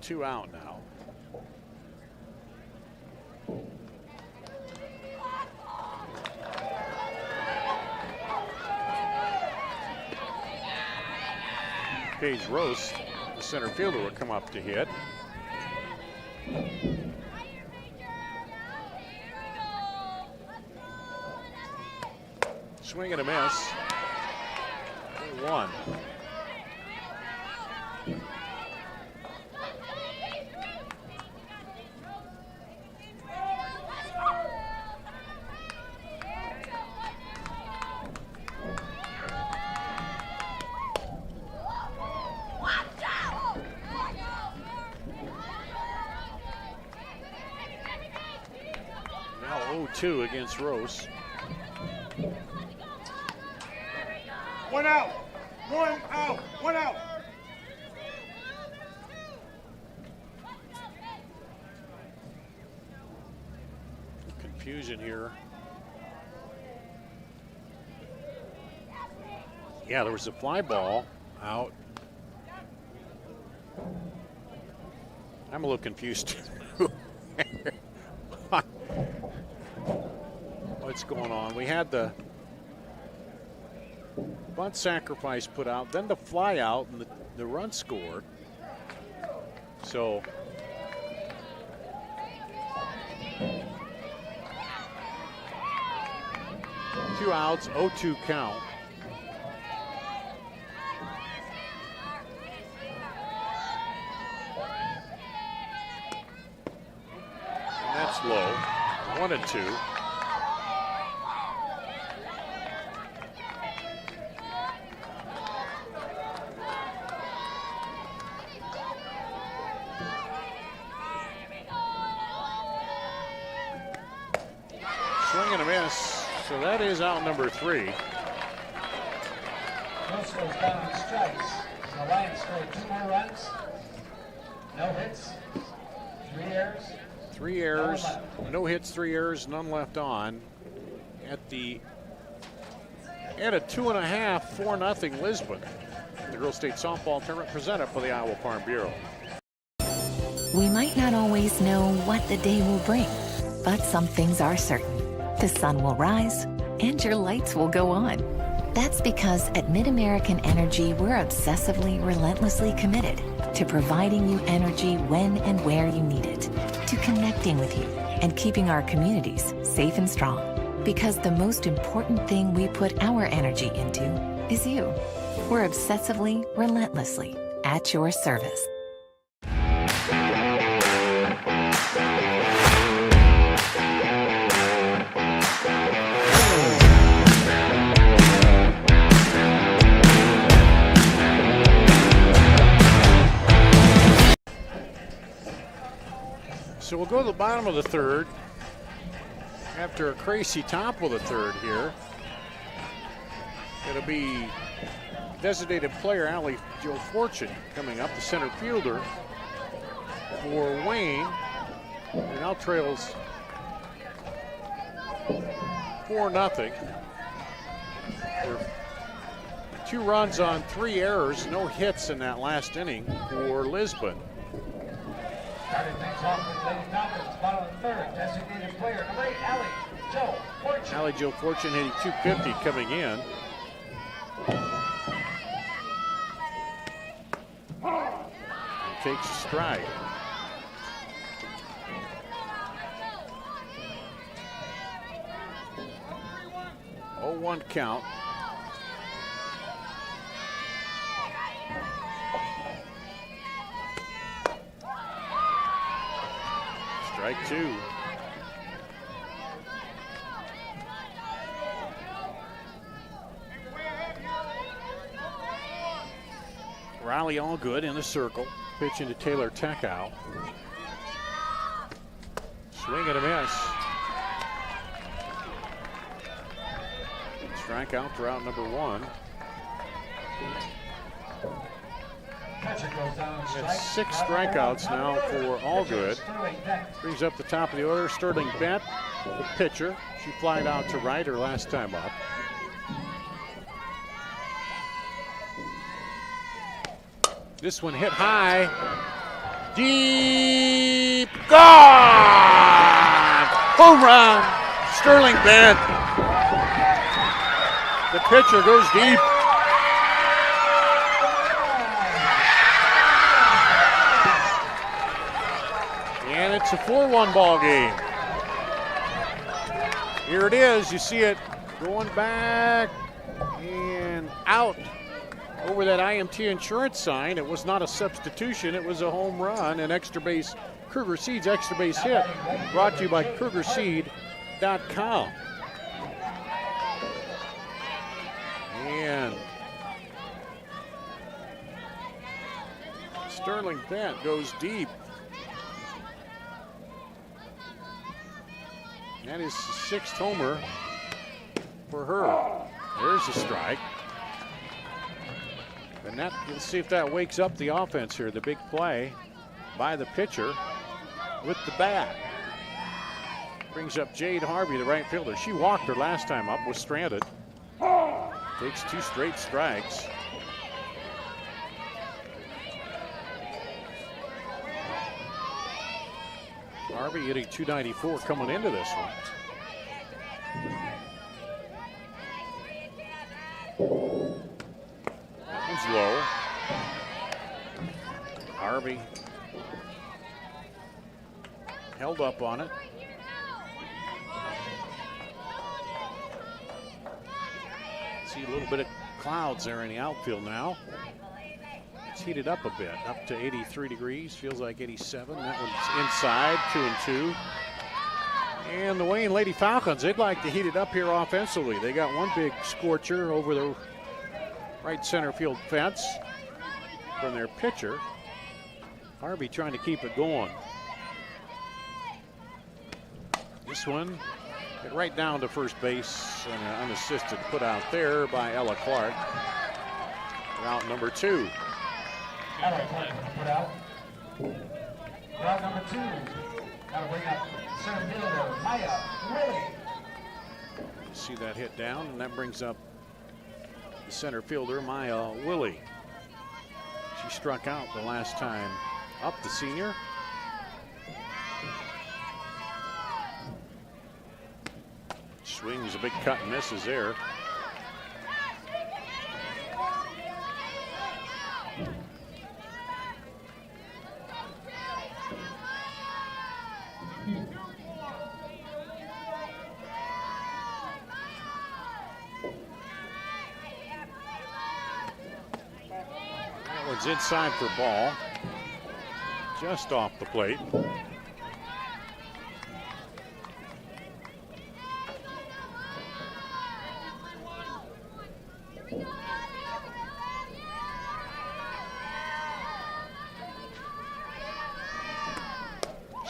Two out now. Paige Rose, the center fielder, will come up to hit. Swing and a miss. 1. Now 0-2 against Rose. 1 out. 1 out. 1 out. Confusion here. Yeah, there was a fly ball out. I'm a little confused. What's going on? We had the bunt sacrifice put out, then the fly out, and the run scored. So two outs, 0-2 count. And that's low. 1-2. Swing and a miss. So that is out number 3. Rose goes down on strikes. The Lions scored 2 more runs. No hits. 3 errors. 3 errors. No hits, 3 errors, none left on. At a 2.5, 4-0 Lisbon. The Girls State Softball Tournament presented by the Iowa Farm Bureau. We might not always know what the day will bring, but some things are certain. The sun will rise and your lights will go on. That's because at Mid-American Energy, we're obsessively, relentlessly committed to providing you energy when and where you need it, to connecting with you and keeping our communities safe and strong. Because the most important thing we put our energy into is you. We're obsessively, relentlessly at your service. So we'll go to the bottom of the 3rd after a crazy top of the 3rd here. It'll be designated player Allie Joe Fortune coming up, the center fielder for Wayne. It now trails 4-0. 2 runs on 3 errors, no hits in that last inning for Lisbon. Started things off with Lady Falcons, bottom of the third. Designated player, number 8, IGHSAU Fortune. IGHSAU Fortune hitting 250 coming in. And takes a strike. Oh, 1 count. Strike 2. Riley Allgood in the circle. Pitch into Taylor Teckow. Swing and a miss. Strikeout for out number 1. That's 6 strikeouts now for Allgood. Brings up the top of the order. Sterling Bent, the pitcher. She flied out to right her last time up. This one hit high. Deep. Gone! Home run! Sterling Bent. The pitcher goes deep. And it's a 4-1 ball game. Here it is. You see it going back and out over that IMT insurance sign. It was not a substitution. It was a home run, an extra base, Kruger Seeds extra base hit, brought to you by KrugerSeed.com. And Sterling Bent goes deep. That is the 6th homer for her. There's a strike. And that, let's see if that wakes up the offense here. The big play by the pitcher with the bat. Brings up Jade Harvey, the right fielder. She walked her last time up, was stranded. Takes 2 straight strikes. Harvey hitting 294 coming into this one. That one's low. Harvey held up on it. See a little bit of clouds there in the outfield now. It's heated up a bit, up to 83 degrees, feels like 87. That one's inside, 2-2. And the Wayne Lady Falcons, they'd like to heat it up here offensively. They got one big scorcher over the right center field fence from their pitcher. Harvey trying to keep it going. This one hit right down to first base and an unassisted put out there by Ella Clark. Route number 2. Ella Clark put out. Route number 2. That'll bring up center fielder Maya Willie. See that hit down, and that brings up the center fielder Maya Willie. She struck out the last time up, the senior. Swings a big cut and misses there. That one's inside for ball. Just off the plate.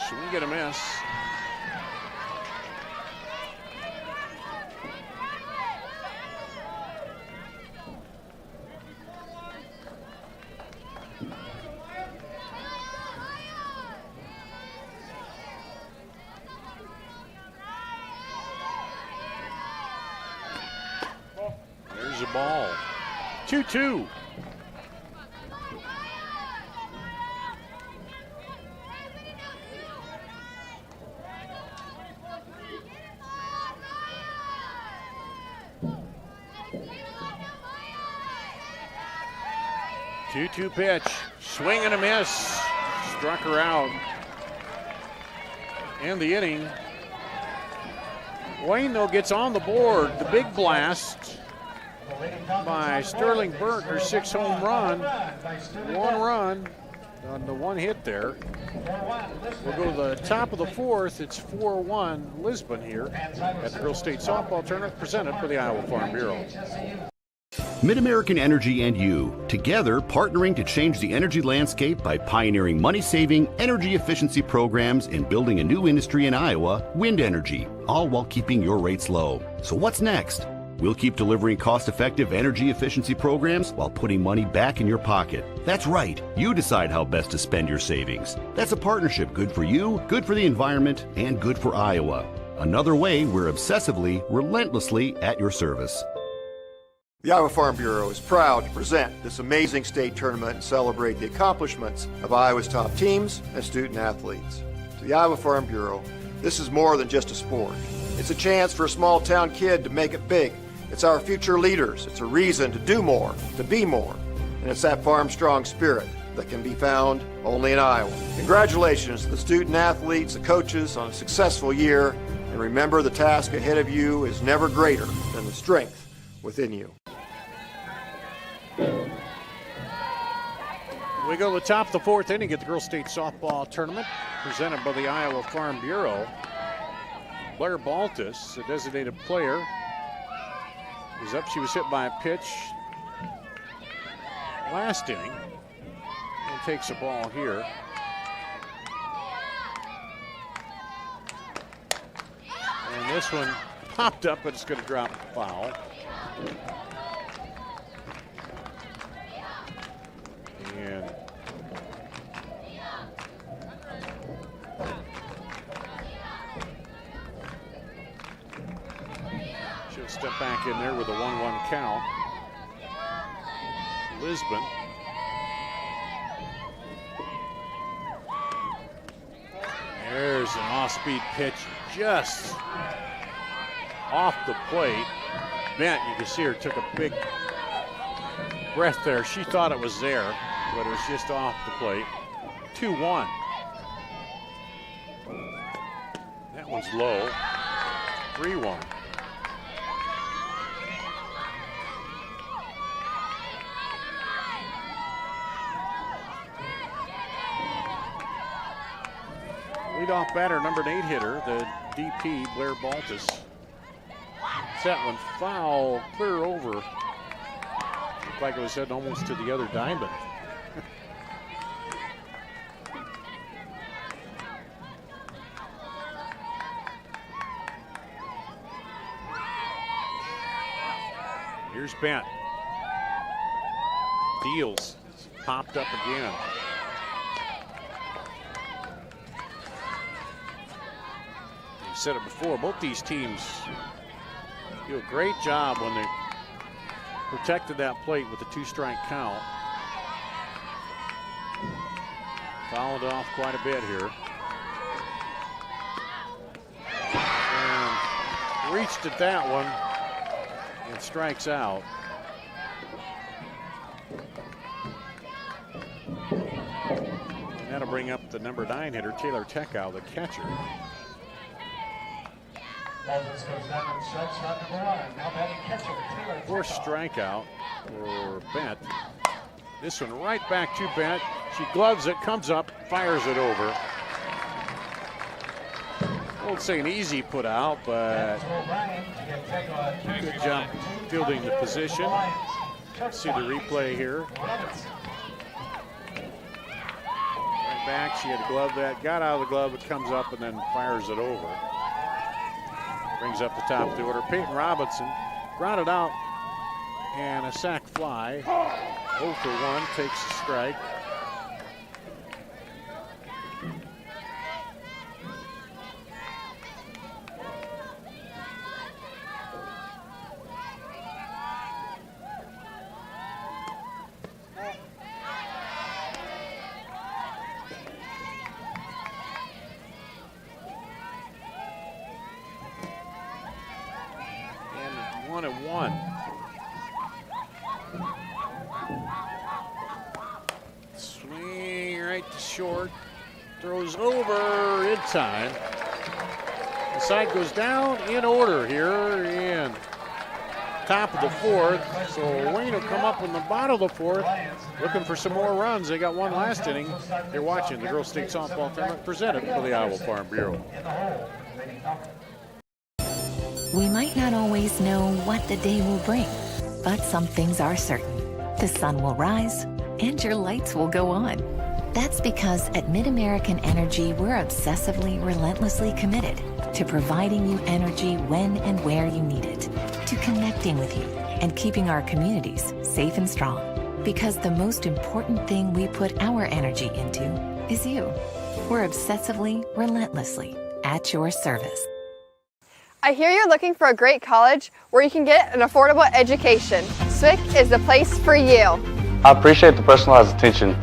Swing and a miss. There's a ball. 2-2. 2-2 pitch. Swing and a miss. Struck her out. And the inning. Wayne, though, gets on the board. The big blast by Sterling Burke, her 6th home run. 1 run on the 1 hit there. We'll go to the top of the 4th. It's 4-1 Lisbon here at the Girls State Softball Tournament presented by the Iowa Farm Bureau. MidAmerican Energy and you, together partnering to change the energy landscape by pioneering money-saving, energy efficiency programs and building a new industry in Iowa, wind energy, all while keeping your rates low. So what's next? We'll keep delivering cost-effective energy efficiency programs while putting money back in your pocket. That's right. You decide how best to spend your savings. That's a partnership good for you, good for the environment, and good for Iowa. Another way we're obsessively, relentlessly at your service. The Iowa Farm Bureau is proud to present this amazing state tournament and celebrate the accomplishments of Iowa's top teams and student athletes. To the Iowa Farm Bureau, this is more than just a sport. It's a chance for a small town kid to make it big. It's our future leaders. It's a reason to do more, to be more. And it's that farm strong spirit that can be found only in Iowa. Congratulations to the student athletes, the coaches on a successful year. And remember, the task ahead of you is never greater than the strength within you. We go to the top of the 4th inning at the Girls State Softball Tournament presented by the Iowa Farm Bureau. Blair Baltus, the designated player, is up. She was hit by a pitch last inning and takes the ball here. And this one popped up, but it's going to drop foul. And she'll step back in there with a 1-1 count. Lisbon. There's an off-speed pitch just off the plate. Bent, you can see her took a big breath there. She thought it was there, but it was just off the plate. 2-1. That one's low. 3-1. Leadoff batter, number 8 hitter, the DP, Blair Baltus. That one foul, clear over. Looked like it was heading almost to the other diamond. Here's Bent. Deals. Popped up again. I've said it before, both these teams do a great job when they protected that plate with a 2-strike count. Fouled off quite a bit here. And reached at that one and strikes out. And that'll bring up the number 9 hitter, Taylor Teckow, the catcher. Fourth strikeout for Bent. This one right back to Bent. She gloves it, comes up, fires it over. I won't say an easy put out, but good job fielding the position. See the replay here. Right back, she had to glove that, got out of the glove, it comes up and then fires it over. Brings up the top of the order. Peyton Robinson grounded out and a sac fly. 0 for 1, takes a strike. Burke throws over in time. The side goes down in order here in top of the fourth. So Wayne will come up in the bottom of the fourth looking for some more runs. They got one last inning. You're watching the Girls State Softball Tournament presented by the Iowa Farm Bureau. We might not always know what the day will bring, but some things are certain. The sun will rise and your lights will go on. That's because at Mid-American Energy, we're obsessively, relentlessly committed to providing you energy when and where you need it, to connecting with you and keeping our communities safe and strong. Because the most important thing we put our energy into is you. We're obsessively, relentlessly at your service. I hear you're looking for a great college where you can get an affordable education. SWIC is the place for you. I appreciate the personalized attention.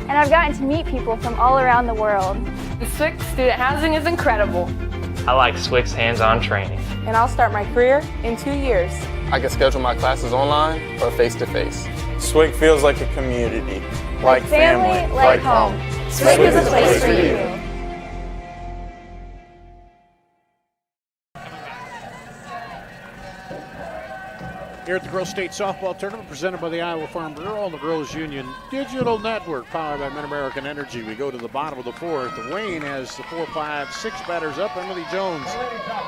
And I've gotten to meet people from all around the world. The SWIC student housing is incredible. I like SWIC's hands-on training. And I'll start my career in 2 years. I can schedule my classes online or face-to-face. SWIC feels like a community, like family, like home. SWIC is a place for you. Here at the Girls State Softball Tournament presented by the Iowa Farm Bureau and the Girls Union Digital Network powered by Mid-American Energy. We go to the bottom of the fourth. Wayne has the 4-5-6 batters up. Emily Jones,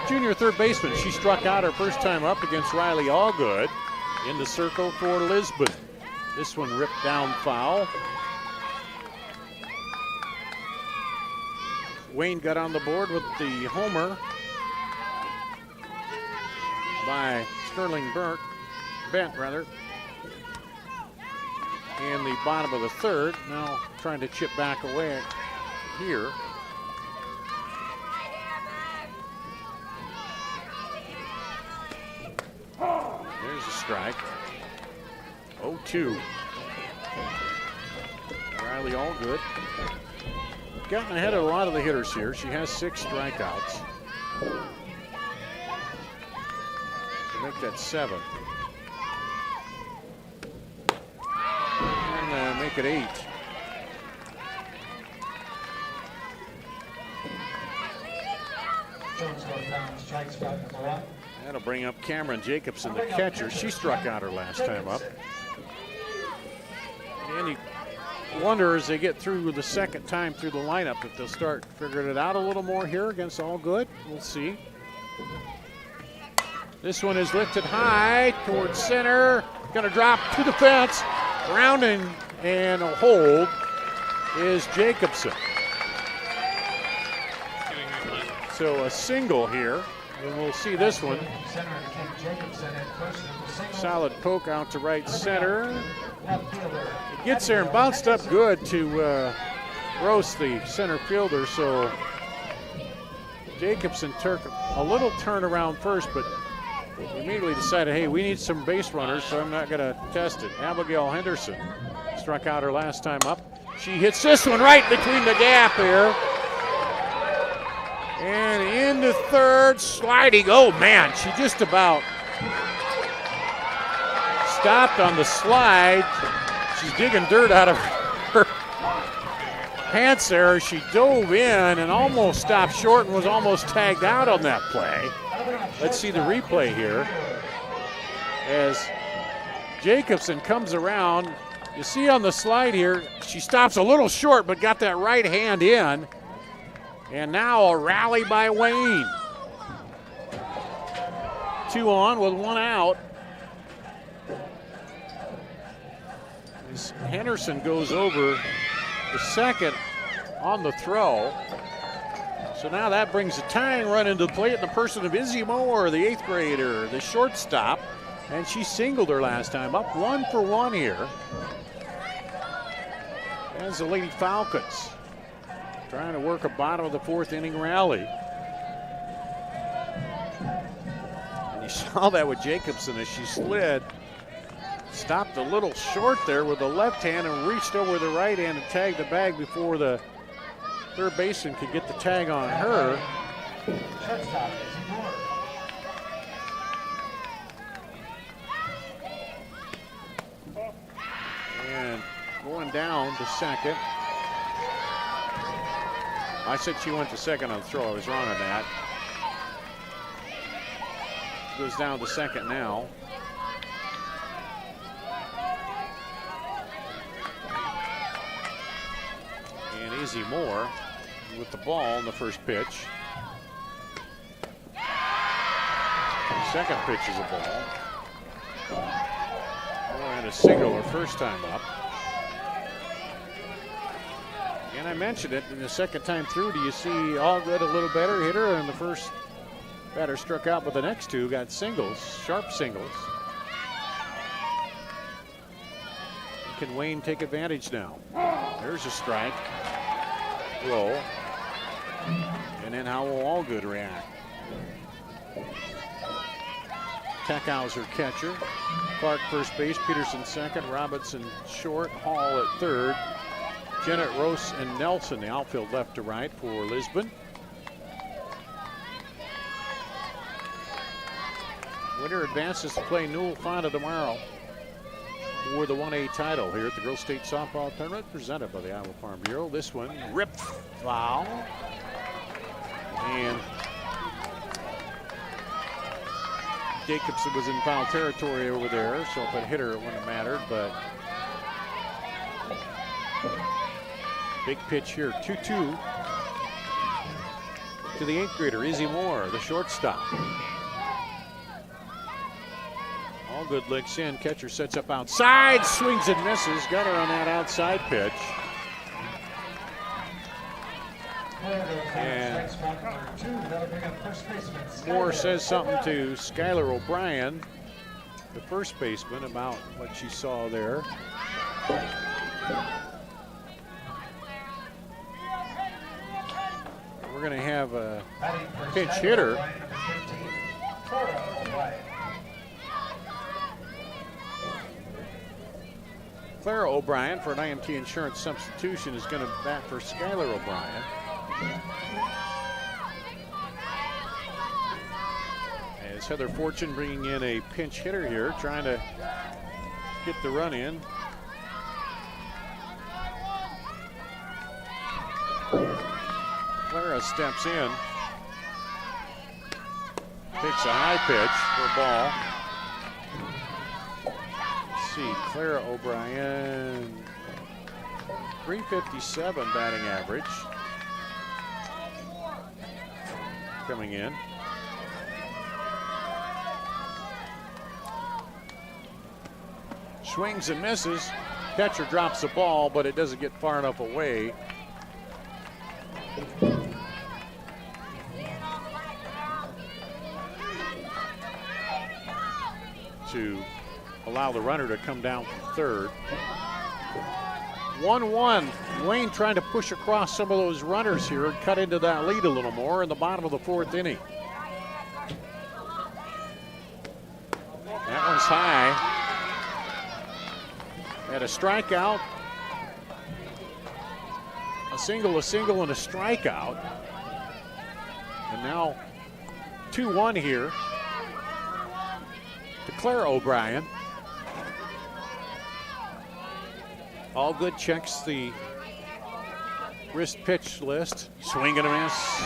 junior third baseman. She struck out her first time up against Riley Allgood in the circle for Lisbon. This one ripped down foul. Wayne got on the board with the homer by Sterling Bent, in the bottom of the third. Now trying to chip back away here. There's a strike. 0-2. Riley Allgood gotten ahead of a lot of the hitters here. She has 6 strikeouts. To make that 7. And make it 8. That'll bring up Cameron Jacobson, the catcher. She struck out her last time up. And you wonder as they get through the second time through the lineup if they'll start figuring it out a little more here against Allgood. We'll see. This one is lifted high towards center. Gonna drop to the fence. Grounding and a hold is Jacobson. So a single here, and we'll see this one. Solid poke out to right center. It gets there and bounced up good to roast the center fielder, so Jacobson took a little turnaround first, but immediately decided, hey, we need some base runners, so I'm not going to test it. Abigail Henderson struck out her last time up. She hits this one right between the gap here. And into third, sliding. Oh, man, she just about stopped on the slide. She's digging dirt out of her pants there. She dove in and almost stopped short and was almost tagged out on that play. Let's see the replay here as Jacobson comes around. You see on the slide here, she stops a little short but got that right hand in. And now a rally by Wayne. 2 on with 1 out. As Henderson goes over the second on the throw. So now that brings a tying run into play in the person of Izzy Moore, the 8th grader, the shortstop. And she singled her last time up. 1 for 1 here. As the Lady Falcons trying to work a bottom of the 4th inning rally. And you saw that with Jacobson as she slid. Stopped a little short there with the left hand and reached over with the right hand and tagged the bag before the third baseman could get the tag on her. And going down to second I said she went to second on the throw. I was wrong on that. Goes down to second now. And Izzy Moore with the ball in the first pitch. Second pitch is a ball. Moore had a single her first time up. And I mentioned it in the second time through. Do you see Allgood a little better hitter? And the first batter struck out, but the next two got singles, sharp singles. Can Wayne take advantage now? There's a strike. Roll. And then how will Allgood react? Tackhauser catcher. Clark first base, Peterson second, Robinson short, Hall at third. Jennett, Rose, and Nelson, the outfield left to right for Lisbon. Winner advances to play Newell Fonda tomorrow for the 1A title here at the Girls State Softball Tournament presented by the Iowa Farm Bureau. This one ripped foul. And Jacobson was in foul territory over there, so if it hit her, it wouldn't have mattered, but big pitch here, 2-2 to the 8th grader, Izzy Moore, the shortstop. Allgood licks in, catcher sets up outside, swings and misses, got her on that outside pitch. And Moore says something to Skylar O'Brien, the first baseman, about what she saw there. We're going to have a pinch hitter. Clara O'Brien, for an IMT insurance substitution, is going to bat for Skylar O'Brien. As Heather Fortune bringing in a pinch hitter here, trying to get the run in. Clara steps in, takes a high pitch for a ball. Let's see, Clara O'Brien, 357 batting average. Coming in. Swings and misses. Catcher drops the ball, but it doesn't get far enough away. To allow the runner to come down from third. 1-1. Wayne trying to push across some of those runners here and cut into that lead a little more in the bottom of the 4th inning. That one's high. Had a strikeout, a single, and a strikeout. And now 2-1 here to Clara O'Brien. Allgood checks the wrist pitch list. Swing and a miss.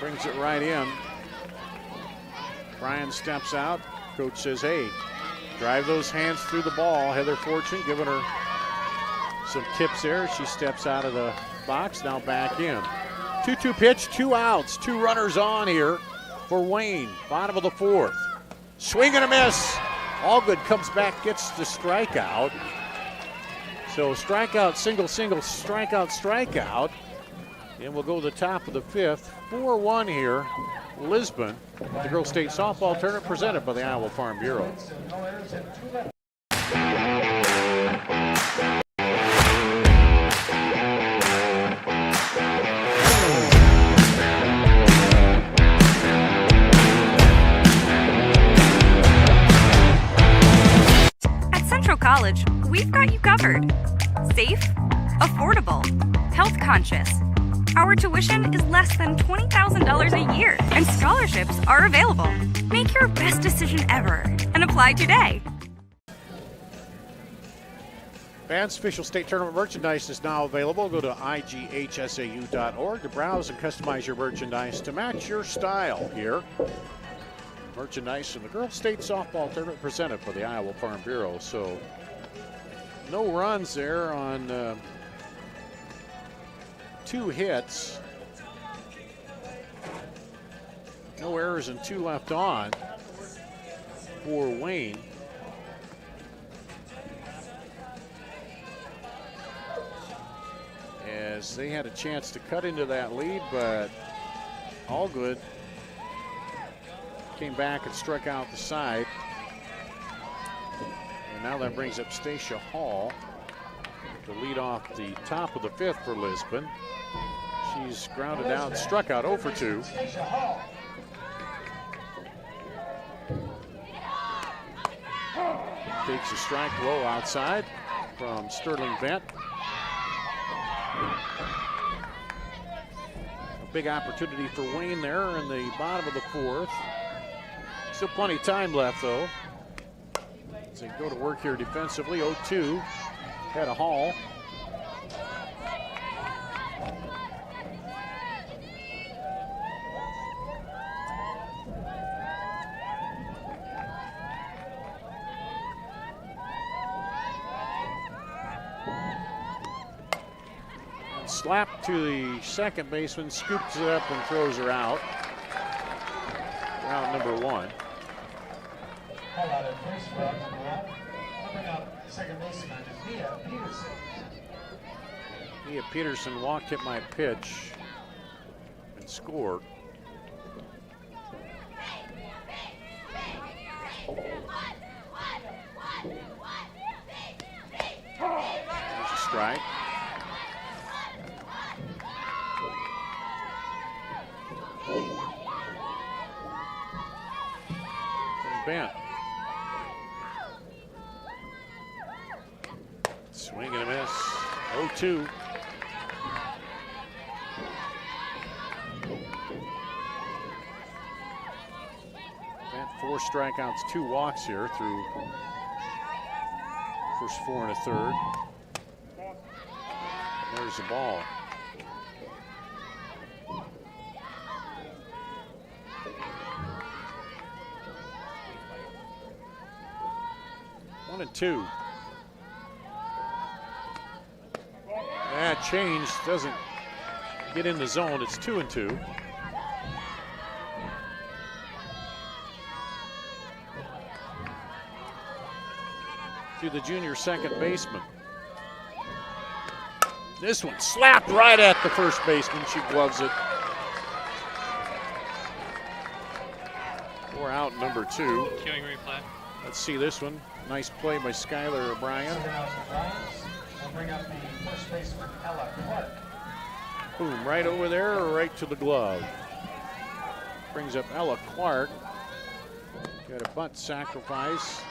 Brings it right in. Brian steps out. Coach says, hey, drive those hands through the ball. Heather Fortune giving her some tips there. She steps out of the box, now back in. 2-2 pitch, 2 outs, 2 runners on here for Wayne. Bottom of the 4th. Swing and a miss. Allgood comes back, gets the strikeout. So strikeout, single, strikeout, strikeout. And we'll go to the top of the 5th. 4-1 here, Lisbon, the Girls State Softball Tournament presented by the Iowa Farm Bureau. At Central College, we've got you covered. Safe, affordable, health conscious. Our tuition is less than $20,000 a year, and scholarships are available. Make your best decision ever and apply today. Advanced official state tournament merchandise is now available. Go to IGHSAU.org to browse and customize your merchandise to match your style here. Merchandise from the Girls State Softball Tournament presented by the Iowa Farm Bureau. So no runs there on 2 hits. No errors and 2 left on for Wayne. As they had a chance to cut into that lead, but Allgood came back and struck out the side. And now that brings up Stacia Hall to lead off the top of the 5th for Lisbon. She's grounded out, struck out 0 for 2. Takes a strike low outside from Sterling Bent. A big opportunity for Wayne there in the bottom of the 4th. Still plenty of time left though. As they go to work here defensively, 0-2. Head of Hall. Slap to the second baseman, scoops it up and throws her out. Round number 1. Call out at first for out number 1. Coming up, second baseman is Mia Peterson. Mia Peterson walked hit my pitch and scored. There's a strike. Bent. Swing and a miss. 0-2. Bent 4 strikeouts, 2 walks here through first 4 1/3. There's the ball. And 2. That change doesn't get in the zone. It's 2-2. To the junior second baseman. This one slapped right at the first baseman. She gloves it. We're out number 2. Queuing replay. Let's see this one. Nice play by Skylar O'Brien. We'll bring up the first baseman, Ella Clark. Boom, right over there or right to the glove. Brings up Ella Clark. Got a bunt sacrifice.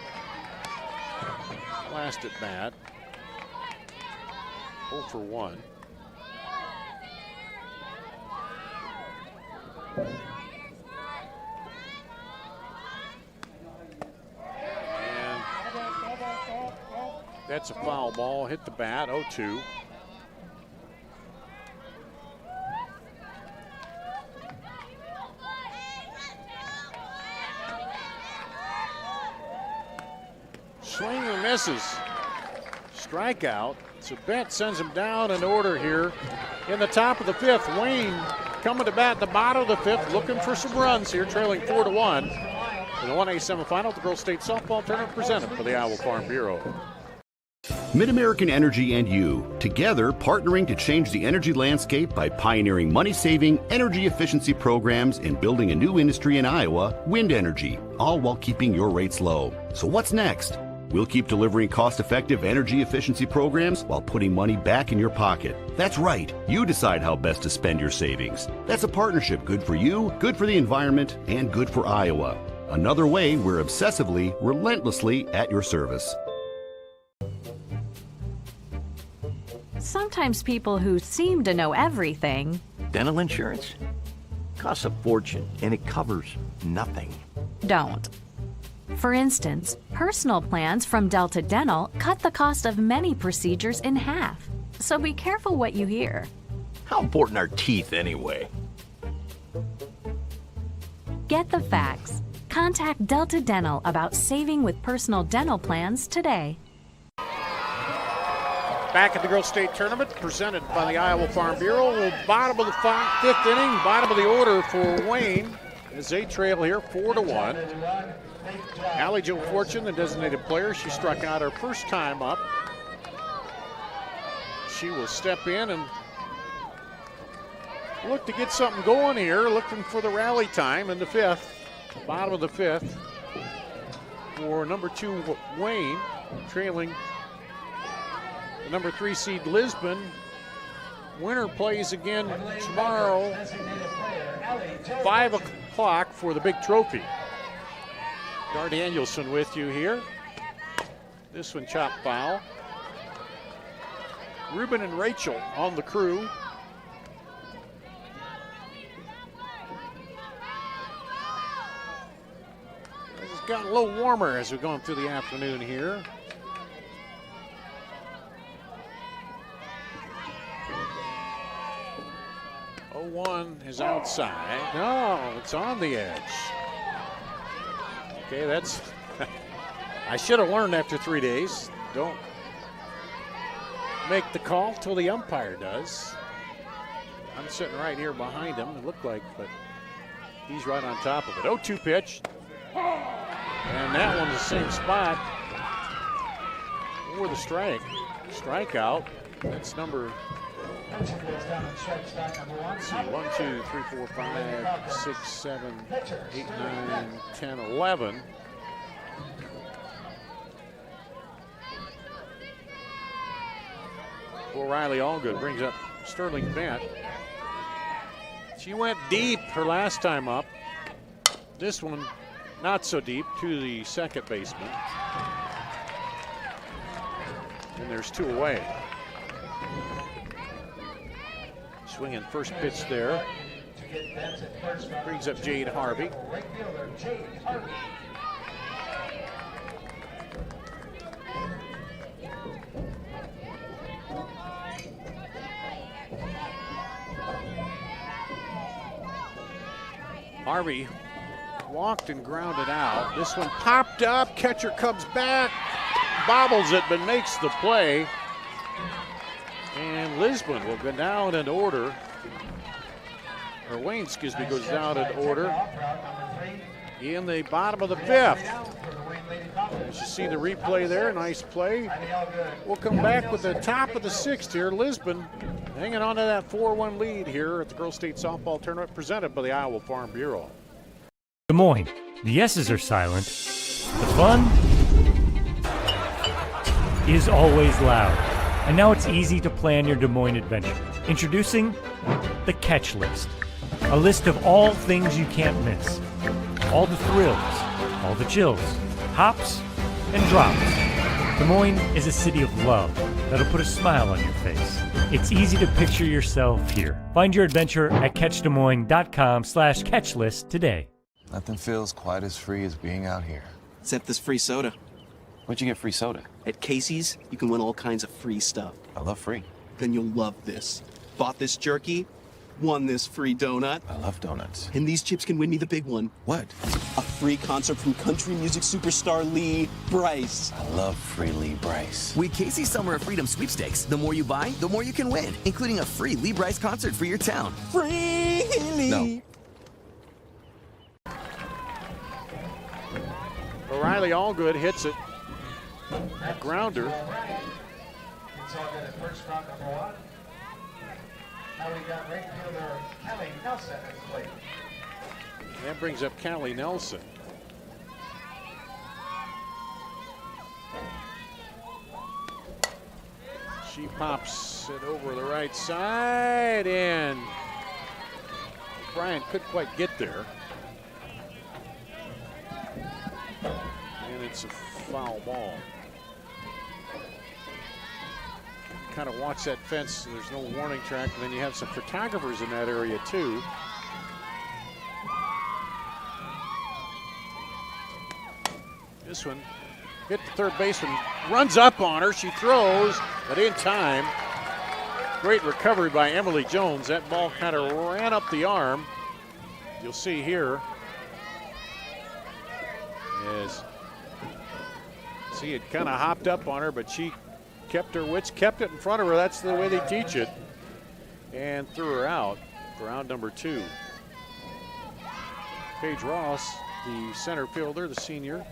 Last at bat. 0 for 1. That's a foul ball, hit the bat, 0-2. Swing and misses. Strikeout. So Bent sends him down in order here in the top of the 5th. Wayne coming to bat at the bottom of the 5th, looking for some runs here, trailing 4-1. In the 1A semifinal, the Girls State Softball Tournament presented by the Iowa Farm Bureau. MidAmerican Energy and you, together partnering to change the energy landscape by pioneering money-saving, energy efficiency programs and building a new industry in Iowa, wind energy, all while keeping your rates low. So what's next? We'll keep delivering cost-effective energy efficiency programs while putting money back in your pocket. That's right. You decide how best to spend your savings. That's a partnership good for you, good for the environment, and good for Iowa. Another way we're obsessively, relentlessly at your service. Sometimes people who seem to know everything. Dental insurance costs a fortune and it covers nothing. Don't. For instance, personal plans from Delta Dental cut the cost of many procedures in half. So be careful what you hear. How important are teeth anyway? Get the facts. Contact Delta Dental about saving with personal dental plans today. Back at the Girls State Tournament, presented by the Iowa Farm Bureau. Bottom of the fifth inning, bottom of the order for Wayne as they trail here 4-1. Allie Jo Fortune, the designated player, she struck out her first time up. She will step in and look to get something going here, looking for the rally time in the fifth, bottom of the fifth, for number 2 Wayne, trailing the number 3 seed Lisbon. Winner plays again tomorrow, 5 o'clock for the big trophy. Gar Danielson with you here. This one chopped foul. Ruben and Rachel on the crew. It's gotten a little warmer as we're going through the afternoon here. One is outside. No, it's on the edge. Okay, that's, I should have learned after 3 days. Don't make the call till the umpire does. I'm sitting right here behind him, it looked like, but he's right on top of it. 0-2 pitch. And that one's the same spot. Or the strikeout. That's number, let's see, 1, 2, 3, 4, 5, 6, 7, 8, 9, 10, 11. Well, Riley Allgood brings up Sterling Bent. She went deep her last time up. This one not so deep to the second baseman. And there's 2 away. Swinging first pitch there. Brings up Jade Harvey. Harvey walked and grounded out. This one popped up. Catcher comes back, bobbles it, but makes the play. And Lisbon will go down in order. Or Wayne, excuse me, goes down in order in the bottom of the fifth. As you see the replay there, nice play. We'll come back with the top of the sixth here. Lisbon hanging on to that 4-1 lead here at the Girls State Softball Tournament presented by the Iowa Farm Bureau. Des Moines, the yeses are silent. The fun is always loud. And now it's easy to plan your Des Moines adventure. Introducing the Catch List. A list of all things you can't miss. All the thrills, all the chills, hops and drops. Des Moines is a city of love that'll put a smile on your face. It's easy to picture yourself here. Find your adventure at catchdesmoines.com/catchlist today. Nothing feels quite as free as being out here. Except this free soda. Where'd you get free soda? At Casey's, you can win all kinds of free stuff. I love free. Then you'll love this. Bought this jerky, won this free donut. I love donuts. And these chips can win me the big one. What? A free concert from country music superstar Lee Brice. I love free Lee Brice. With Casey's Summer of Freedom sweepstakes, the more you buy, the more you can win, including a free Lee Brice concert for your town. Free Lee! No. O'Reilly Allgood hits it. A grounder. It's all good at first round number 1. Now we got right fielder Kelly Nelson at the plate. That brings up Callie Nelson. She pops it over the right side, and Bryant couldn't quite get there. And it's a foul ball. Kind of watch that fence. There's no warning track, and then you have some photographers in that area too. This one hit the third baseman, runs up on her. She throws, but in time. Great recovery by Emily Jones. That ball kind of ran up the arm. You'll see here. It kind of hopped up on her, but she kept her wits, kept it in front of her. That's the way they teach it. And threw her out for out number 2. Paige Ross, the center fielder, the senior.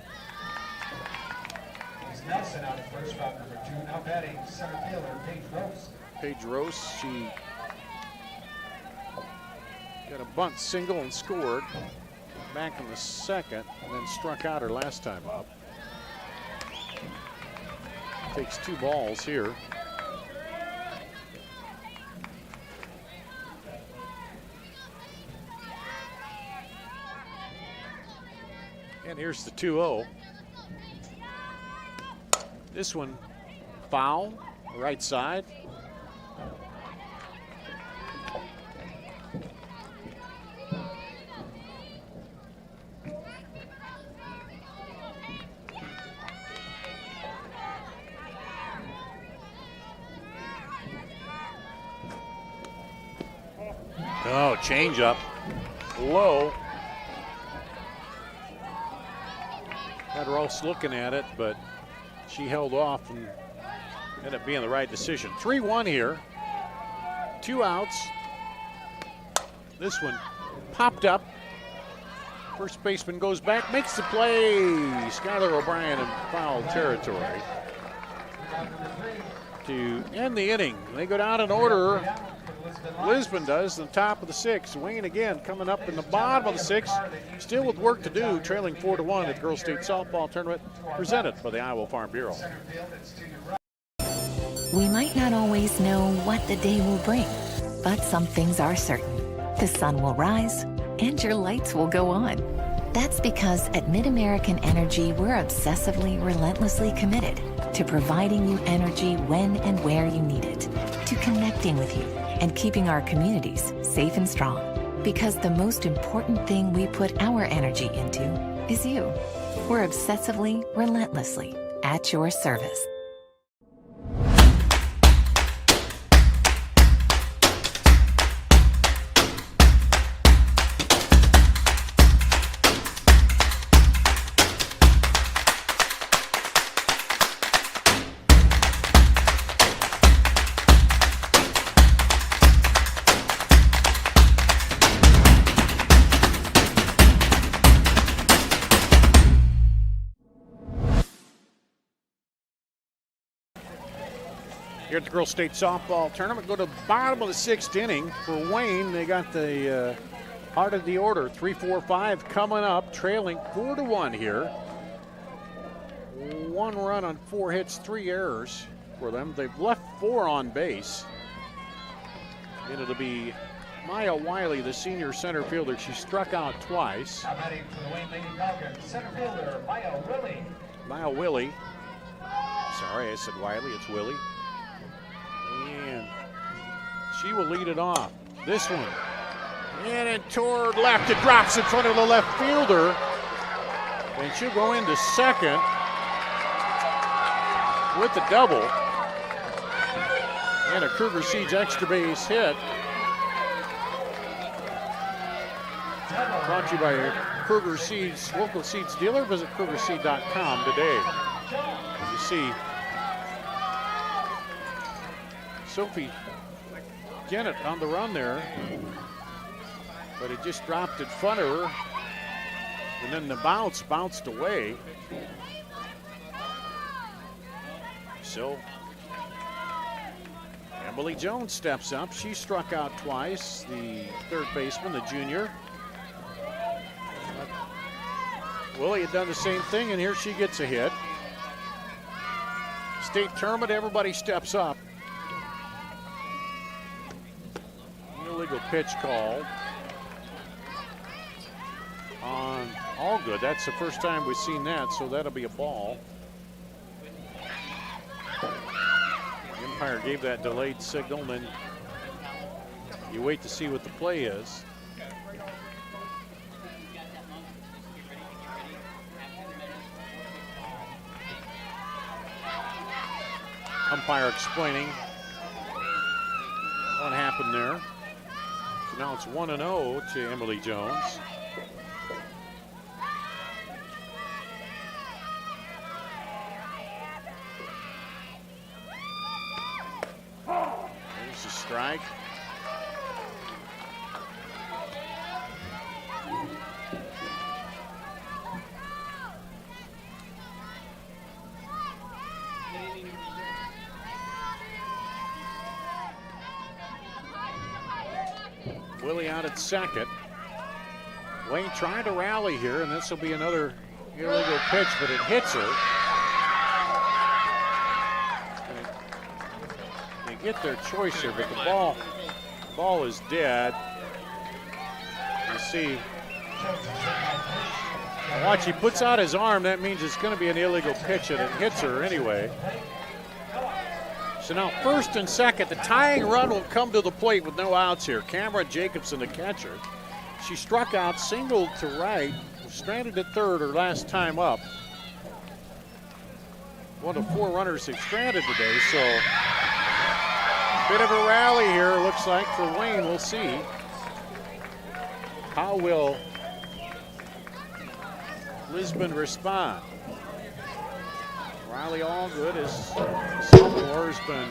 Nelson out at first, route number 2. Now batting center fielder Paige Rose. Paige Rose, she got a bunt single and scored back in the second, and then struck out her last time up. Takes 2 balls here. And here's the 2-0. This one foul, right side. Oh, change up, low. Had Ross looking at it, but she held off and ended up being the right decision. 3-1 here, 2 outs. This one popped up. First baseman goes back, makes the play. Skylar O'Brien in foul territory to end the inning. They go down in order. Lisbon does, the top of the 6th. Wayne again coming up in the bottom of the 6th. Still with work to do, trailing 4-1 at the Girls State Softball Tournament, presented by the Iowa Farm Bureau. We might not always know what the day will bring, but some things are certain. The sun will rise and your lights will go on. That's because at MidAmerican Energy, we're obsessively, relentlessly committed to providing you energy when and where you need it, to connecting with you and keeping our communities safe and strong. Because the most important thing we put our energy into is you. We're obsessively, relentlessly at your service. Here at the Girls State Softball Tournament, go to the bottom of the 6th inning for Wayne. They got the heart of the order, 3-4-5 coming up, trailing 4-1 here. 1 run on 4 hits, 3 errors for them. They've left 4 on base. And it'll be Maya Wiley, the senior center fielder. She struck out twice. Now batting for the Wayne Lady Falcons, center fielder Maya Willie. Maya Willie. Sorry, I said Wiley, it's Willie. And she will lead it off. This one. And it toward left. It drops in front of the left fielder. And she'll go into second with the double. And a Kruger Seeds extra base hit. Brought to you by Kruger Seeds, local seeds dealer. Visit KrugerSeed.com today. As you see, Sophie Gennett on the run there, but it just dropped in front of her, and then the bounce bounced away. So Emily Jones steps up. She struck out twice, the third baseman, the junior. Willie had done the same thing, and here she gets a hit. State tournament, everybody steps up. Illegal pitch called on all good. That's the first time we've seen that, so that'll be a ball. The umpire gave that delayed signal, and then you wait to see what the play is. Umpire explaining what happened there. So now it's 1-0 to Emily Jones. There's a strike. Willie out at second. Wayne trying to rally here, and this will be another illegal pitch, but it hits her. They get their choice here, but the ball is dead. You see, watch, he puts out his arm. That means it's going to be an illegal pitch, and it hits her anyway. So now first and second, the tying run will come to the plate with no outs here. Cameron Jacobson, the catcher. She struck out, singled to right, stranded at third her last time up. One of 4 runners they've stranded today, so bit of a rally here, looks like, for Wayne. We'll see. How will Lisbon respond? Riley Allgood is sophomore, has been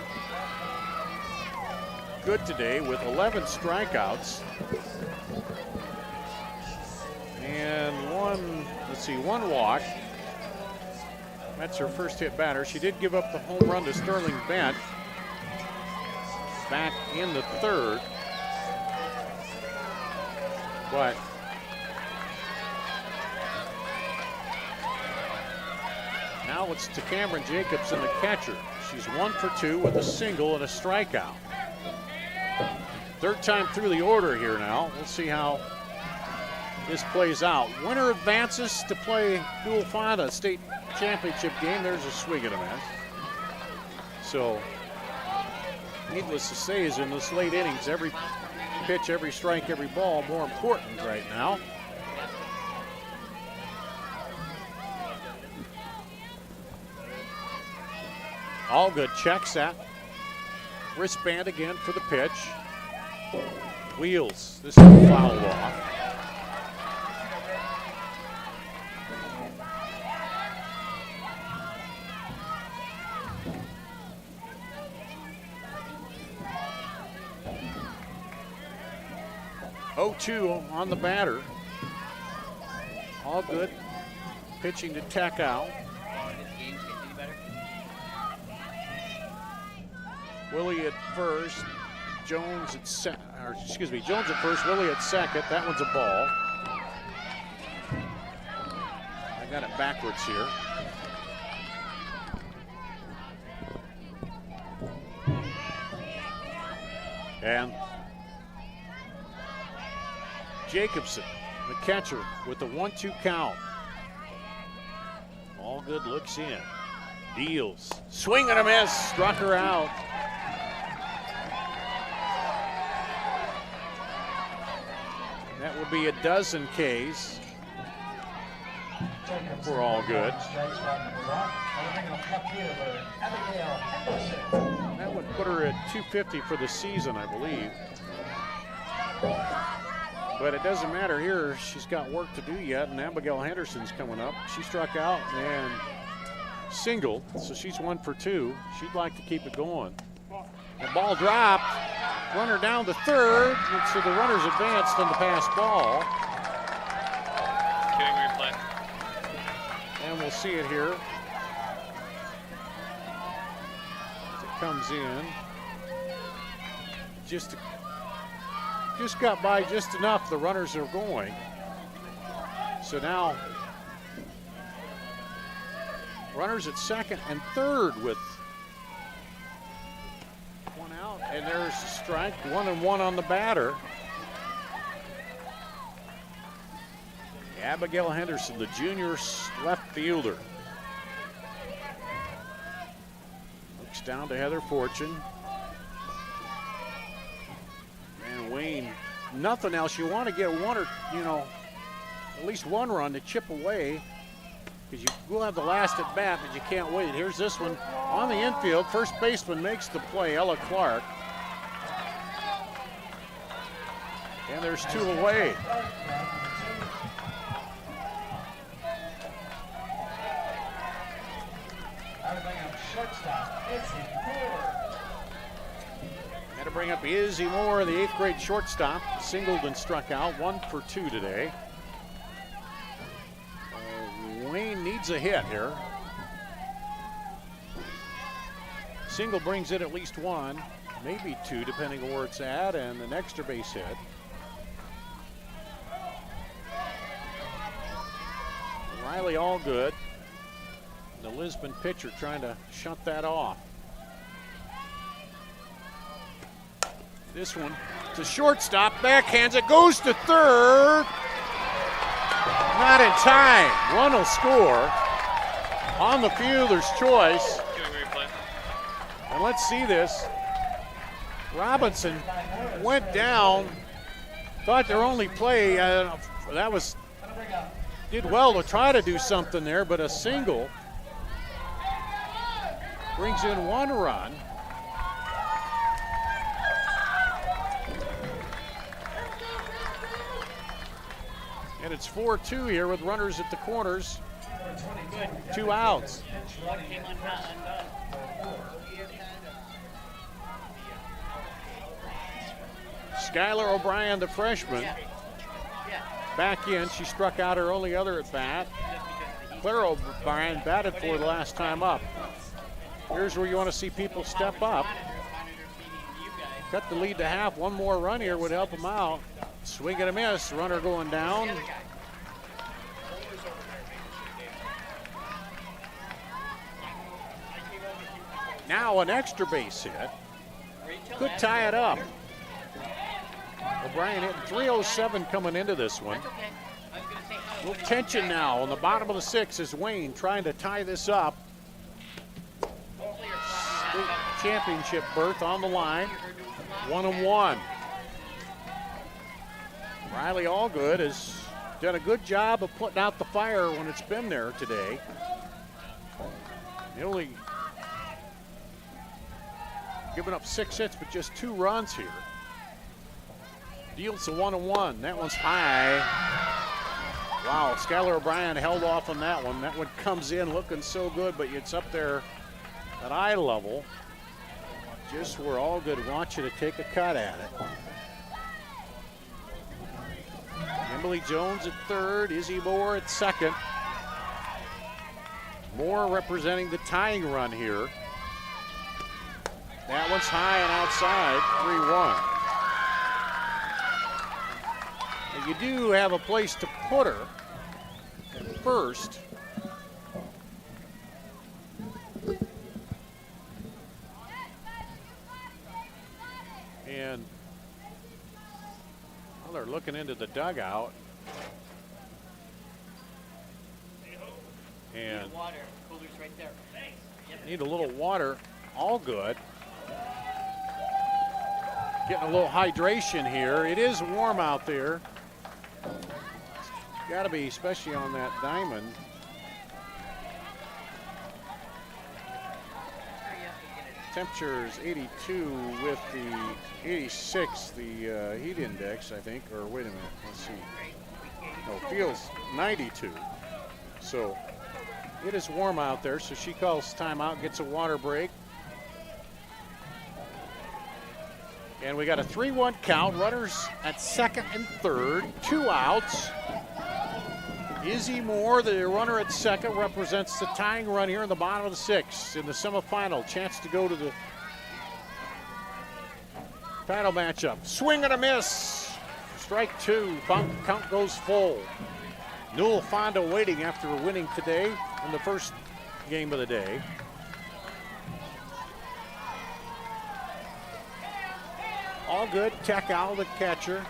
good today with 11 strikeouts and one walk. That's her first hit batter. She did give up the home run to Sterling Bent back in the third, but now it's to Cameron Jacobson, the catcher. She's 1 for 2 with a single and a strikeout. Third time through the order here now. We'll see how this plays out. Winner advances to play dual final state championship game. There's a swing and a miss. So, needless to say, is in this late innings, every pitch, every strike, every ball more important right now. Allgood checks that. Wristband again for the pitch. Wheels. This is fouled off. (0-2) on the batter. Allgood pitching to Takao. Willie at first, Jones at Jones at first, Willie at second. That one's a ball. I got it backwards here. And Jacobson, the catcher, with the 1-2 count. Allgood looks in, deals, swing and a miss, struck her out. That would be a dozen Ks for Allgood. That would put her at 250 for the season, I believe. But it doesn't matter here. She's got work to do yet, and Abigail Henderson's coming up. She struck out and singled, so she's 1 for 2. She'd like to keep it going. The ball dropped. Runner down to third, so the runner's advanced on the pass ball. Kidding replay. And we'll see it here. As it comes in. Just got by just enough. The runners are going. So now runners at second and third with one out, and there's a strike. 1-1 on the batter. Abigail Henderson, the junior left fielder. Looks down to Heather Fortune. And Wayne, nothing else. You want to get one or, at least one run to chip away because you will have the last at bat, but you can't wait. Here's this one on the infield. First baseman makes the play, Ella Clark. And there's 2 away. Got to bring up Izzy Moore, the 8th grade shortstop. Singled and struck out, 1 for 2 today. Wayne needs a hit here. Single brings in at least 1, maybe 2, depending on where it's at, and an extra base hit. Riley all good. The Lisbon pitcher trying to shut that off. This one to shortstop, backhands it, goes to third. Not in time. Run will score. On the fielder's choice. And let's see this. Robinson went down. Thought their only play, did well to try to do something there, but a single brings in 1 run. And it's 4-2 here with runners at the corners. 2 outs. Skylar O'Brien, the freshman, back in. She struck out her only other at bat. Claire O'Brien batted for the last time up. Here's where you want to see people step up. Cut the lead to half. 1 more run here would help them out. Swing and a miss. Runner going down. Now an extra base hit. Could tie it up. O'Brien hitting 307 coming into this one. A little tension now on the bottom of the 6th is Wayne trying to tie this up. State championship berth on the line. 1-1. Riley Allgood has done a good job of putting out the fire when it's been there today. They only given up 6 hits, but just 2 runs here. Deals a 1-1. That one's high. Wow, Skylar O'Brien held off on that one. That one comes in looking so good, but it's up there at eye level. Just where Allgood wants you to take a cut at it. Emily Jones at third, Izzy Moore at second. Moore representing the tying run here. That one's high and outside, 3-1. Now you do have a place to put her at first. And well, they're looking into the dugout. And need a little water. All good. Getting a little hydration here. It is warm out there. It's got to be, especially on that diamond. Temperature is 82 with the 86, the heat index, I think. Or wait a minute, let's see. No, feels 92. So it is warm out there, so she calls timeout, gets a water break. And we got a 3-1 count. Runners at second and third, 2 outs. Izzy Moore, the runner at second, represents the tying run here in the bottom of the 6th in the semifinal. Chance to go to the title matchup. Swing and a miss. Strike 2. Count goes full. Newell Fonda waiting after winning today in the first game of the day. All good. Tech out, the catcher.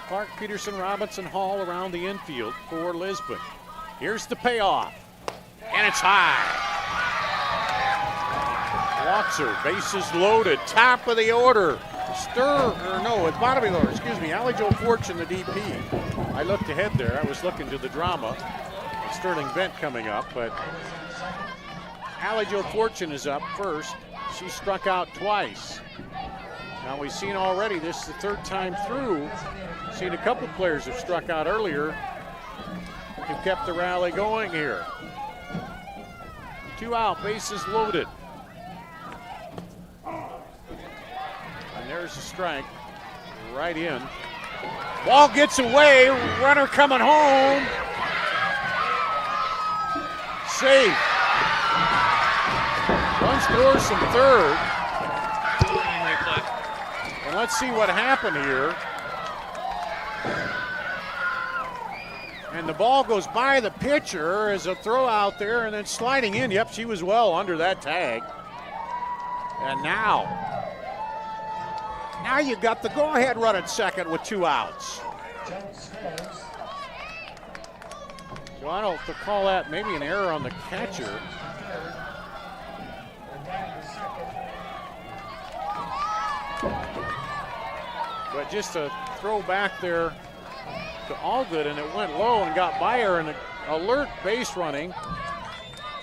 Clark, Peterson, Robinson, Hall around the infield for Lisbon. Here's the payoff. And it's high. Walks her. Bases loaded. Top of the order. Bottom of the order. Excuse me. Allie Jo Fortune, the DP. I looked ahead there. I was looking to the drama. Sterling Bent coming up, but IGHSAU Fortune is up first. She struck out twice. Now we've seen already, this is the third time through. Seen a couple players have struck out earlier who kept the rally going here. 2 out, bases loaded. And there's a strike right in. Ball gets away, runner coming home. Safe. Run scores from third. And let's see what happened here. And the ball goes by the pitcher as a throw out there and then sliding in. Yep, she was well under that tag. And now you got the go-ahead run at second with 2 outs. So I don't call that maybe an error on the catcher. But just a throw back there to Allgood, and it went low and got by her, and an alert base running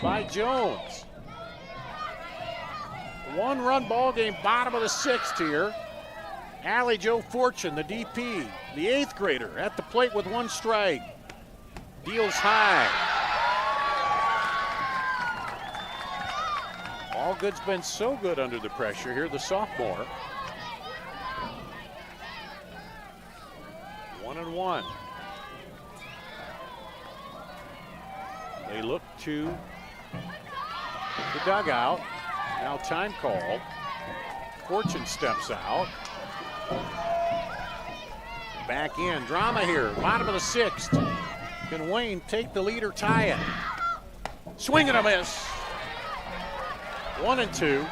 by Jones. 1-run ball game, bottom of the 6th here. IGHSAU Fortune, the DP, the 8th grader, at the plate with 1 strike. Deals high. Allgood's been so good under the pressure here, the sophomore. 1-1. They look to the dugout. Now time call. Fortune steps out. Back in. Drama here. Bottom of the 6th. Can Wayne take the lead or tie it? Swing and a miss. 1-2.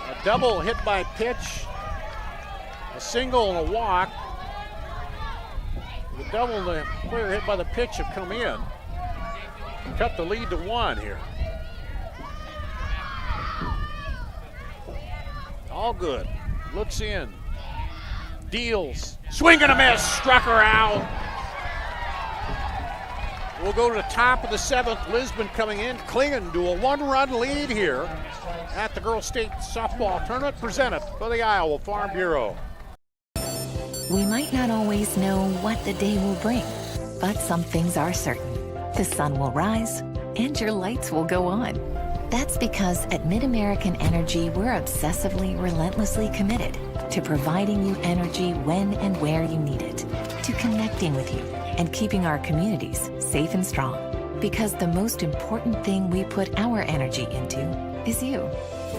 A double hit by pitch. A single and a walk. The double and the player hit by the pitch have come in. Cut the lead to 1 here. Allgood looks in, deals, swing and a miss, struck her out. We'll go to the top of the 7th. Lisbon coming in, clinging to a 1-run lead here at the Girls State Softball Tournament presented by the Iowa Farm Bureau. We might not always know what the day will bring, but some things are certain. The sun will rise and your lights will go on. That's because at MidAmerican Energy, we're obsessively, relentlessly committed to providing you energy when and where you need it, to connecting with you and keeping our communities safe and strong. Because the most important thing we put our energy into is you.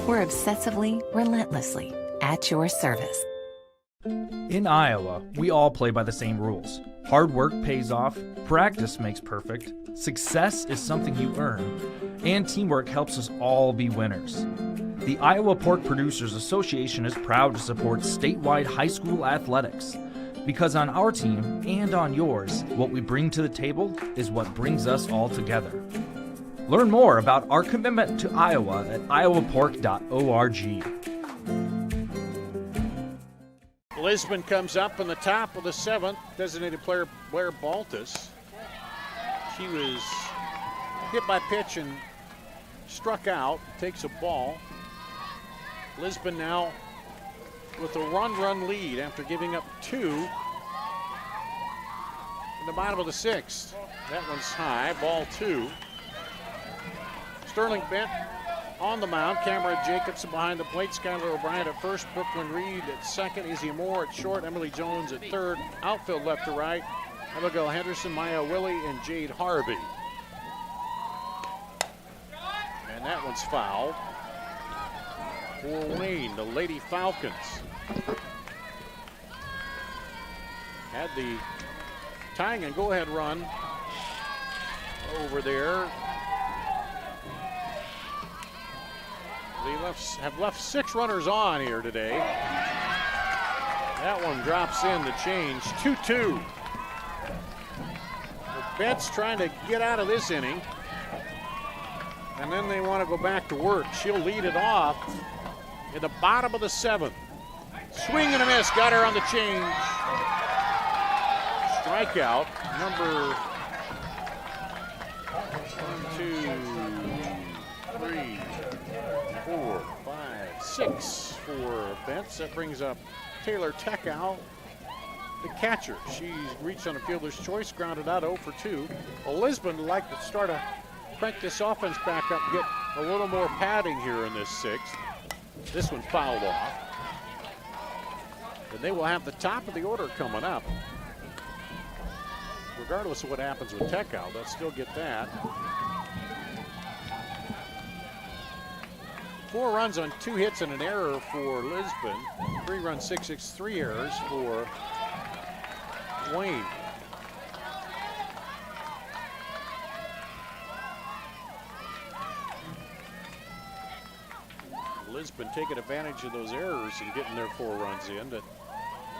We're obsessively, relentlessly at your service. In Iowa, we all play by the same rules. Hard work pays off, practice makes perfect, success is something you earn, and teamwork helps us all be winners. The Iowa Pork Producers Association is proud to support statewide high school athletics. Because on our team and on yours, what we bring to the table is what brings us all together. Learn more about our commitment to Iowa at iowapork.org. Lisbon comes up in the top of the 7th. Designated player Blair Baltus. She was hit by pitch and struck out. Takes a ball. Lisbon now with a run lead after giving up 2 in the bottom of the 6th. That one's high. Ball 2. Sterling Bent on the mound. Cameron Jacobson behind the plate. Skylar O'Brien at first. Brooklyn Reed at second. Izzy Moore at short. Emily Jones at third. Outfield left to right. Abigail Henderson, Maya Willie, and Jade Harvey. And that one's foul for Wayne, the Lady Falcons. Had the tying and go-ahead run over there. They have left 6 runners on here today. That one drops in to change. 2-2. Bent's trying to get out of this inning. And then they want to go back to work. She'll lead it off in the bottom of the 7th. Swing and a miss. Got her on the change. Strikeout number 1, 2, 3, 4, 5, 6 for Bentz. That brings up Taylor Teckow, the catcher. She's reached on a fielder's choice, grounded out 0 for 2. Well, Lisbon would like to start to crank this offense back up, get a little more padding here in this 6th. This one fouled off. And they will have the top of the order coming up. Regardless of what happens with Teckow, they'll still get that. 4 runs on 2 hits and an error for Lisbon. 3 runs, 6 3 errors for Wayne. Lisbon taking advantage of those errors and getting their 4 runs in. But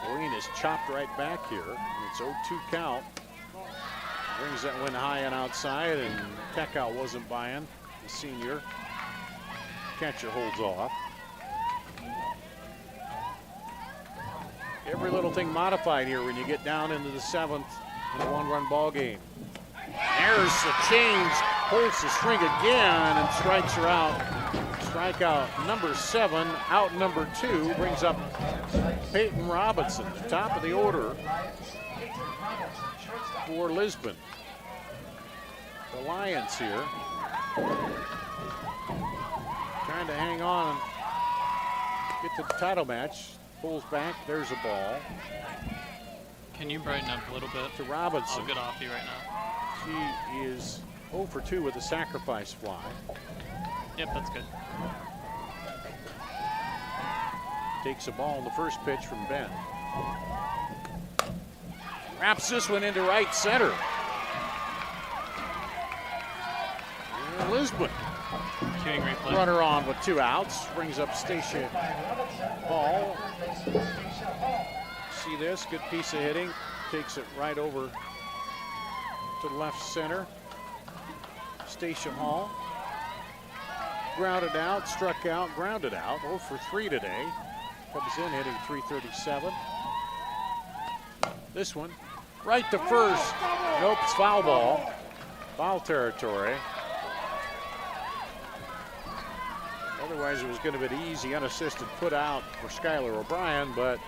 Wayne is chopped right back here. It's 0-2 count. Brings that one high and outside, and Teckow wasn't buying. The senior catcher holds off. Every little thing modified here when you get down into the 7th in a 1-run ball game. There's the change, holds the string again and strikes her out. Strikeout number 7, out number 2, brings up Peyton Robinson, the top of the order for Lisbon. The Lions here trying to hang on and get to the title match. Pulls back, there's a ball. Can you brighten up a little bit? To Robinson. I'll get off you right now. She is 0 for 2 with a sacrifice fly. Yep, that's good. Takes a ball on the first pitch from Ben. Wraps this one into right center. And Lisbon. Queuing replay. Runner on with 2 outs. Brings up Stacia Hall. See this? Good piece of hitting. Takes it right over to the left center. Stacia Hall. Grounded out, struck out, grounded out. 0 for 3 today. Comes in hitting .337. This one, right to first. Nope, it's foul ball. Foul territory. Otherwise, it was going to be an easy, unassisted put out for Skylar O'Brien, but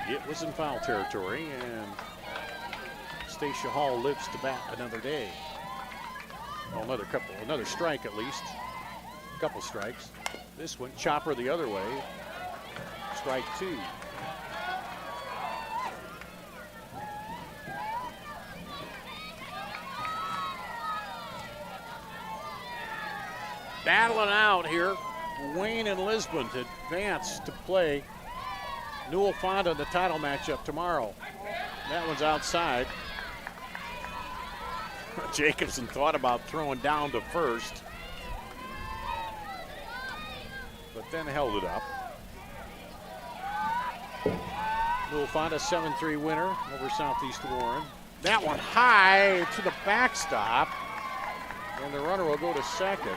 it was in foul territory, and Stacia Hall lives to bat another day. Well, another strike at least. A couple strikes. This one, chopper the other way. Strike 2. Battling out here, Wayne and Lisbon to advance to play Newell Fonda in the title matchup tomorrow. That one's outside. Jacobson thought about throwing down to first, but then held it up. Newell Fonda 7-3 winner over Southeast Warren. That one high to the backstop, and the runner will go to second.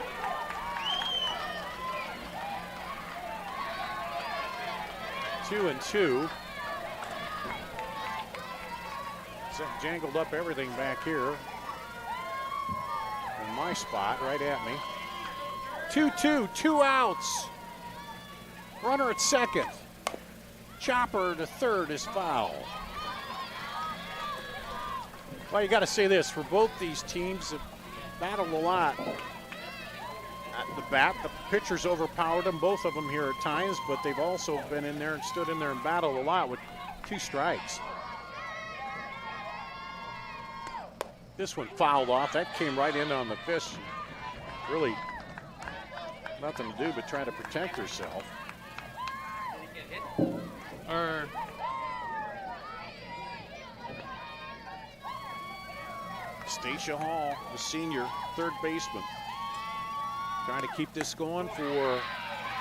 Two and two. Jangled up everything back here. In my spot, right at me. 2-2, 2 outs. Runner at second. Chopper to third is foul. Well, you got to say this, for both these teams that battled a lot at the bat, the pitchers overpowered them, both of them here at times, but they've also been in there and stood in there and battled a lot with 2 strikes. This one fouled off. That came right in on the fist. Really nothing to do but try to protect herself. Stacia Hall, the senior third baseman, trying to keep this going for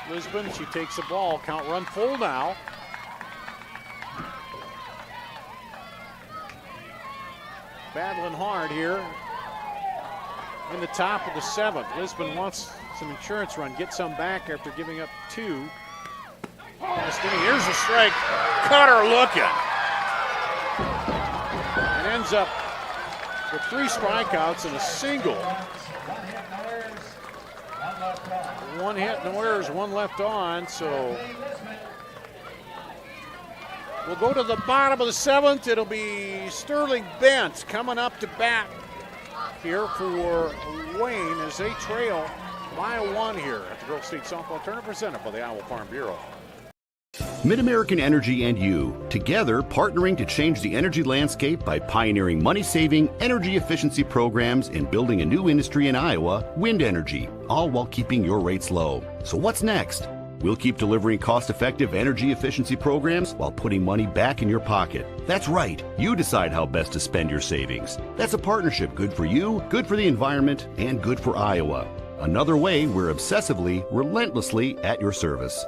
Lisbon. She takes the ball. Count run full now. Battling hard here in the top of the 7th. Lisbon wants some insurance run, get some back after giving up 2 Here's a strike. Caught her looking. And ends up with 3 strikeouts and a single. 1 hit, no errors, 1 left on, so we'll go to the bottom of the 7th. It'll be Sterling Bent coming up to bat here for Wayne as they trail by 1 here at the Girls State Softball Tournament presented by the Iowa Farm Bureau. MidAmerican Energy and you, together partnering to change the energy landscape by pioneering money-saving, energy efficiency programs and building a new industry in Iowa, wind energy, all while keeping your rates low. So what's next? We'll keep delivering cost-effective energy efficiency programs while putting money back in your pocket. That's right. You decide how best to spend your savings. That's a partnership good for you, good for the environment, and good for Iowa. Another way we're obsessively, relentlessly at your service.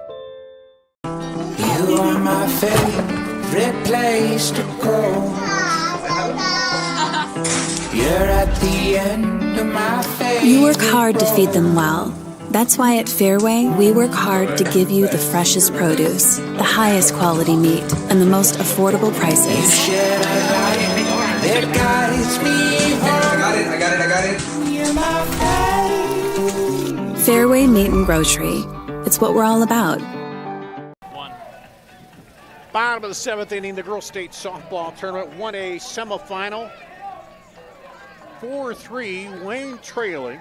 You are my favorite place to go. You're at the end of my favorite. You work hard to feed them well. That's why at Fairway, we work hard to give you the freshest produce, the highest quality meat, and the most affordable prices. You shed a light that guides me home. I got it. You're my favorite. Fairway Meat and Grocery. It's what we're all about. Bottom of the 7th inning, the Girls State Softball Tournament 1A semifinal. 4-3, Wayne trailing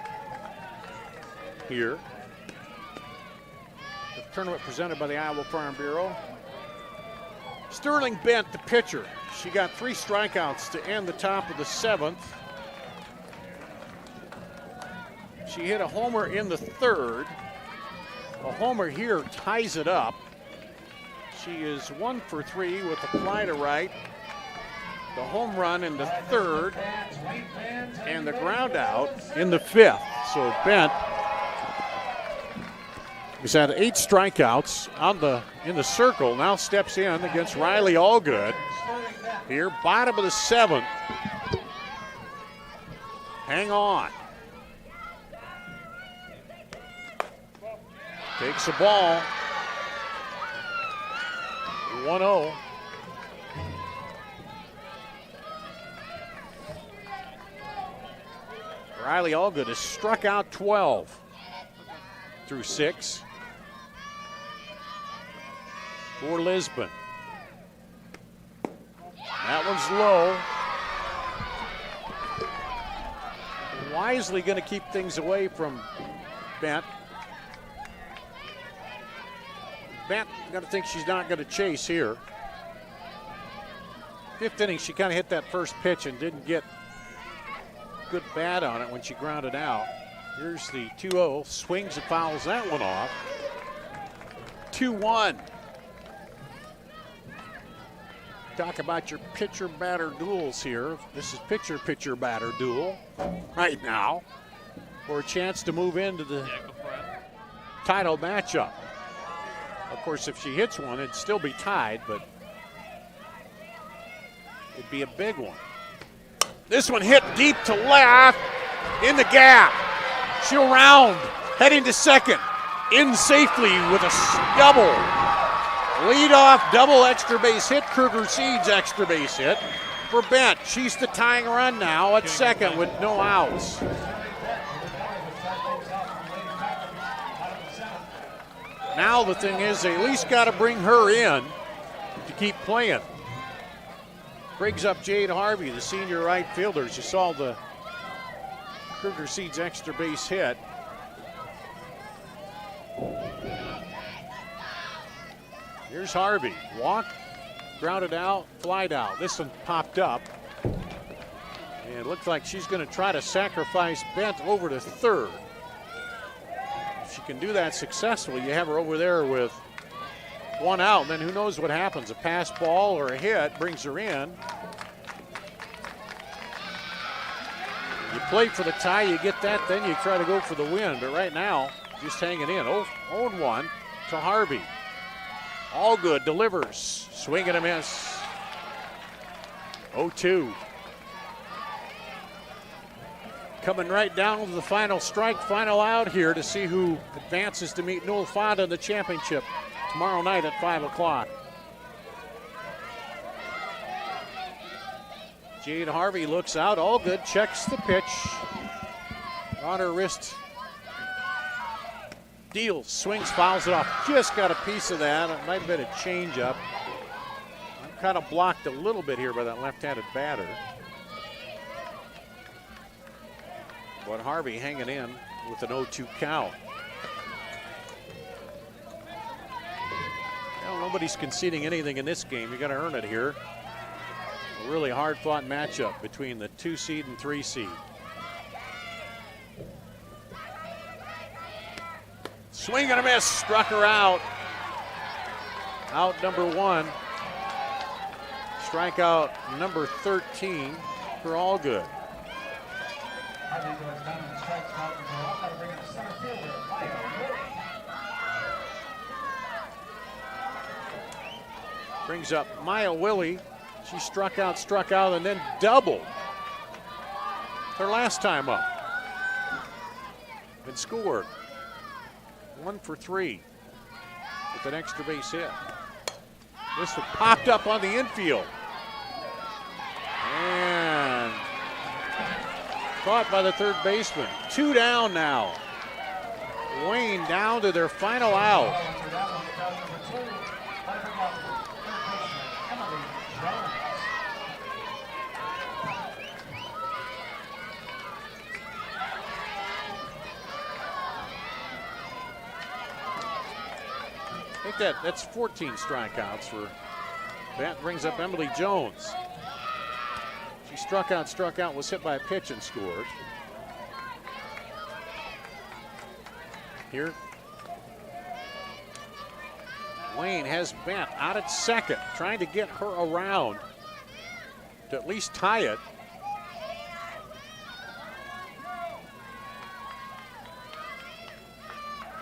here. The tournament presented by the Iowa Farm Bureau. Sterling Bent, the pitcher. She got 3 strikeouts to end the top of the 7th. She hit a homer in the 3rd. A homer here ties it up. She is 1 for 3 with a fly to right, the home run in the 3rd, and the ground out in the 5th. So Bent has had 8 strikeouts in the circle. Now steps in against Riley Allgood. Here, bottom of the 7th. Hang on. Takes the ball. 1-0. Riley Allgood has struck out 12 through 6 for Lisbon. That one's low. Wisely going to keep things away from Bent. Bent, got to think she's not going to chase here. 5th inning, she kind of hit that first pitch and didn't get good bat on it when she grounded out. Here's the 2-0, swings and fouls that one off. 2-1. Talk about your pitcher-batter duels here. This is pitcher-batter duel right now for a chance to move into the title matchup. Of course, if she hits one, it'd still be tied, but it'd be a big one. This one hit deep to left in the gap. She'll round, heading to second, in safely with a double. Lead-off double extra base hit, Kruger Seeds extra base hit for Bent. She's the tying run now at second with no outs. Now the thing is, they at least got to bring her in to keep playing. Brings up Jade Harvey, the senior right fielder. You saw the Kruger Seeds extra base hit. Here's Harvey. Walk, grounded out, flied out. This one popped up. And it looks like she's going to try to sacrifice Bent over to third. If she can do that successfully, you have her over there with 1 out. Then who knows what happens? A pass ball or a hit brings her in. You play for the tie, you get that, then you try to go for the win. But right now, just hanging in. 0-1 to Harvey. Allgood delivers. Swing and a miss. 0-2. Coming right down to the final strike, final out here to see who advances to meet Newell Fonda in the championship tomorrow night at 5 o'clock. Jade Harvey looks out, all good, checks the pitch. On her wrist. Deals, swings, fouls it off. Just got a piece of that. It might have been a changeup. I'm kind of blocked a little bit here by that left-handed batter. But Harvey hanging in with an 0-2 count. Well, nobody's conceding anything in this game. You got to earn it here. A really hard-fought matchup between the 2 seed and 3 seed. Swing and a miss, struck her out. Out number 1. Strikeout number 13 for Allgood. Brings up Maya Willie. She struck out, and then doubled her last time up. And scored. 1 for 3 with an extra base hit. This one popped up on the infield. And caught by the third baseman. 2 down now. Wayne down to their final out. I think that's 14 strikeouts for. That brings up Emily Jones. She struck out, was hit by a pitch and scored. Here, Wayne has Bent out at second, trying to get her around to at least tie it.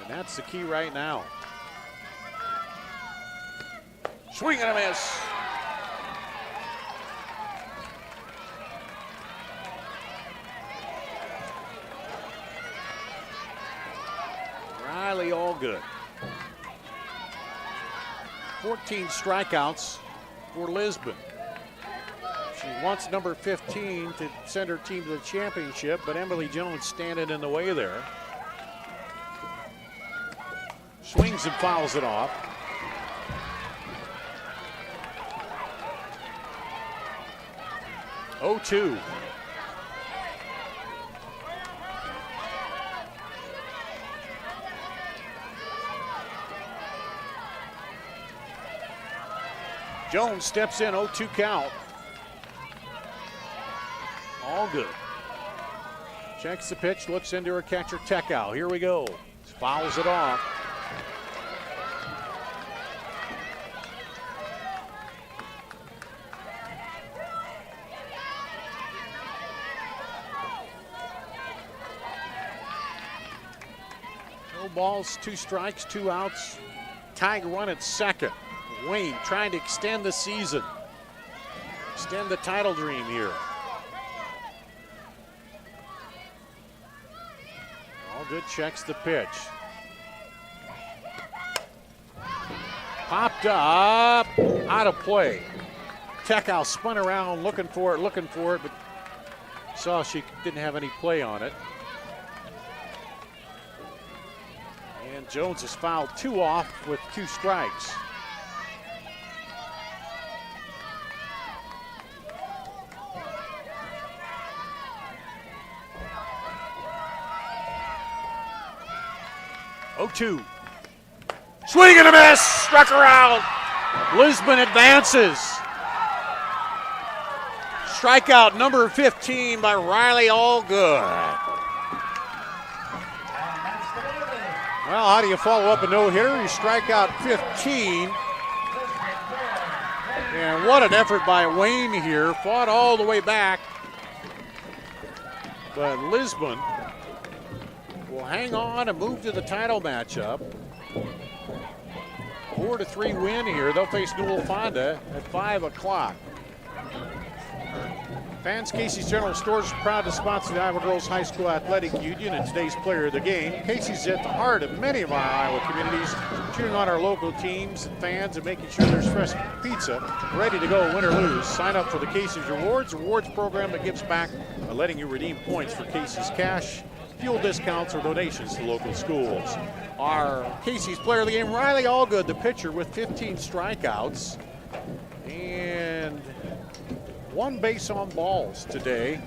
And that's the key right now. Swing and a miss. Riley Allgood. 14 strikeouts for Lisbon. She wants number 15 to send her team to the championship, but Emily Jones standing in the way there. Swings and fouls it off. Oh, 2. Jones steps in, 0-2 count. Allgood. Checks the pitch, looks into her catcher, Tekau. Here we go. Fouls it off. No balls, 2 strikes, 2 outs. Tying run at second. Wayne trying to extend the season. Extend the title dream here. Allgood checks the pitch. Popped up, out of play. Tekau spun around looking for it, but saw she didn't have any play on it. And Jones has fouled 2 off with 2 strikes. Oh, 2. Swing and a miss. Struck her out. Lisbon advances. Strikeout number 15 by Riley Allgood. Well, how do you follow up a no-hitter? You strike out 15. And what an effort by Wayne here. Fought all the way back. But Lisbon will hang on and move to the title matchup. 4-3 win here. They'll face Newell Fonda at 5 o'clock. Fans, Casey's General Stores is proud to sponsor the Iowa Girls High School Athletic Union and today's player of the game. Casey's at the heart of many of our Iowa communities, cheering on our local teams and fans and making sure there's fresh pizza ready to go, win or lose. Sign up for the Casey's Rewards program that gives back by letting you redeem points for Casey's cash, fuel discounts, or donations to local schools. Our Casey's player of the game, Riley Allgood, the pitcher with 15 strikeouts and 1 base on balls today.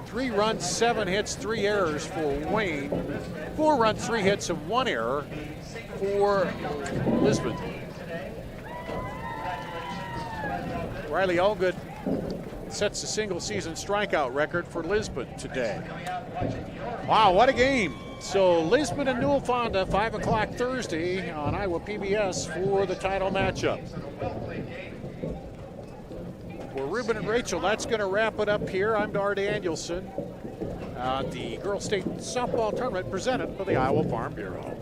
3 runs, 7 hits, 3 errors for Wayne. 4 runs, 3 hits, and 1 error for Lisbon. Riley Allgood sets the single-season strikeout record for Lisbon today. Wow, what a game. So Lisbon and Newell Fonda, 5 o'clock Thursday on Iowa PBS for the title matchup. For Ruben and Rachel, that's going to wrap it up here. I'm Dar Danielson. The Girls State Softball Tournament presented by the Iowa Farm Bureau.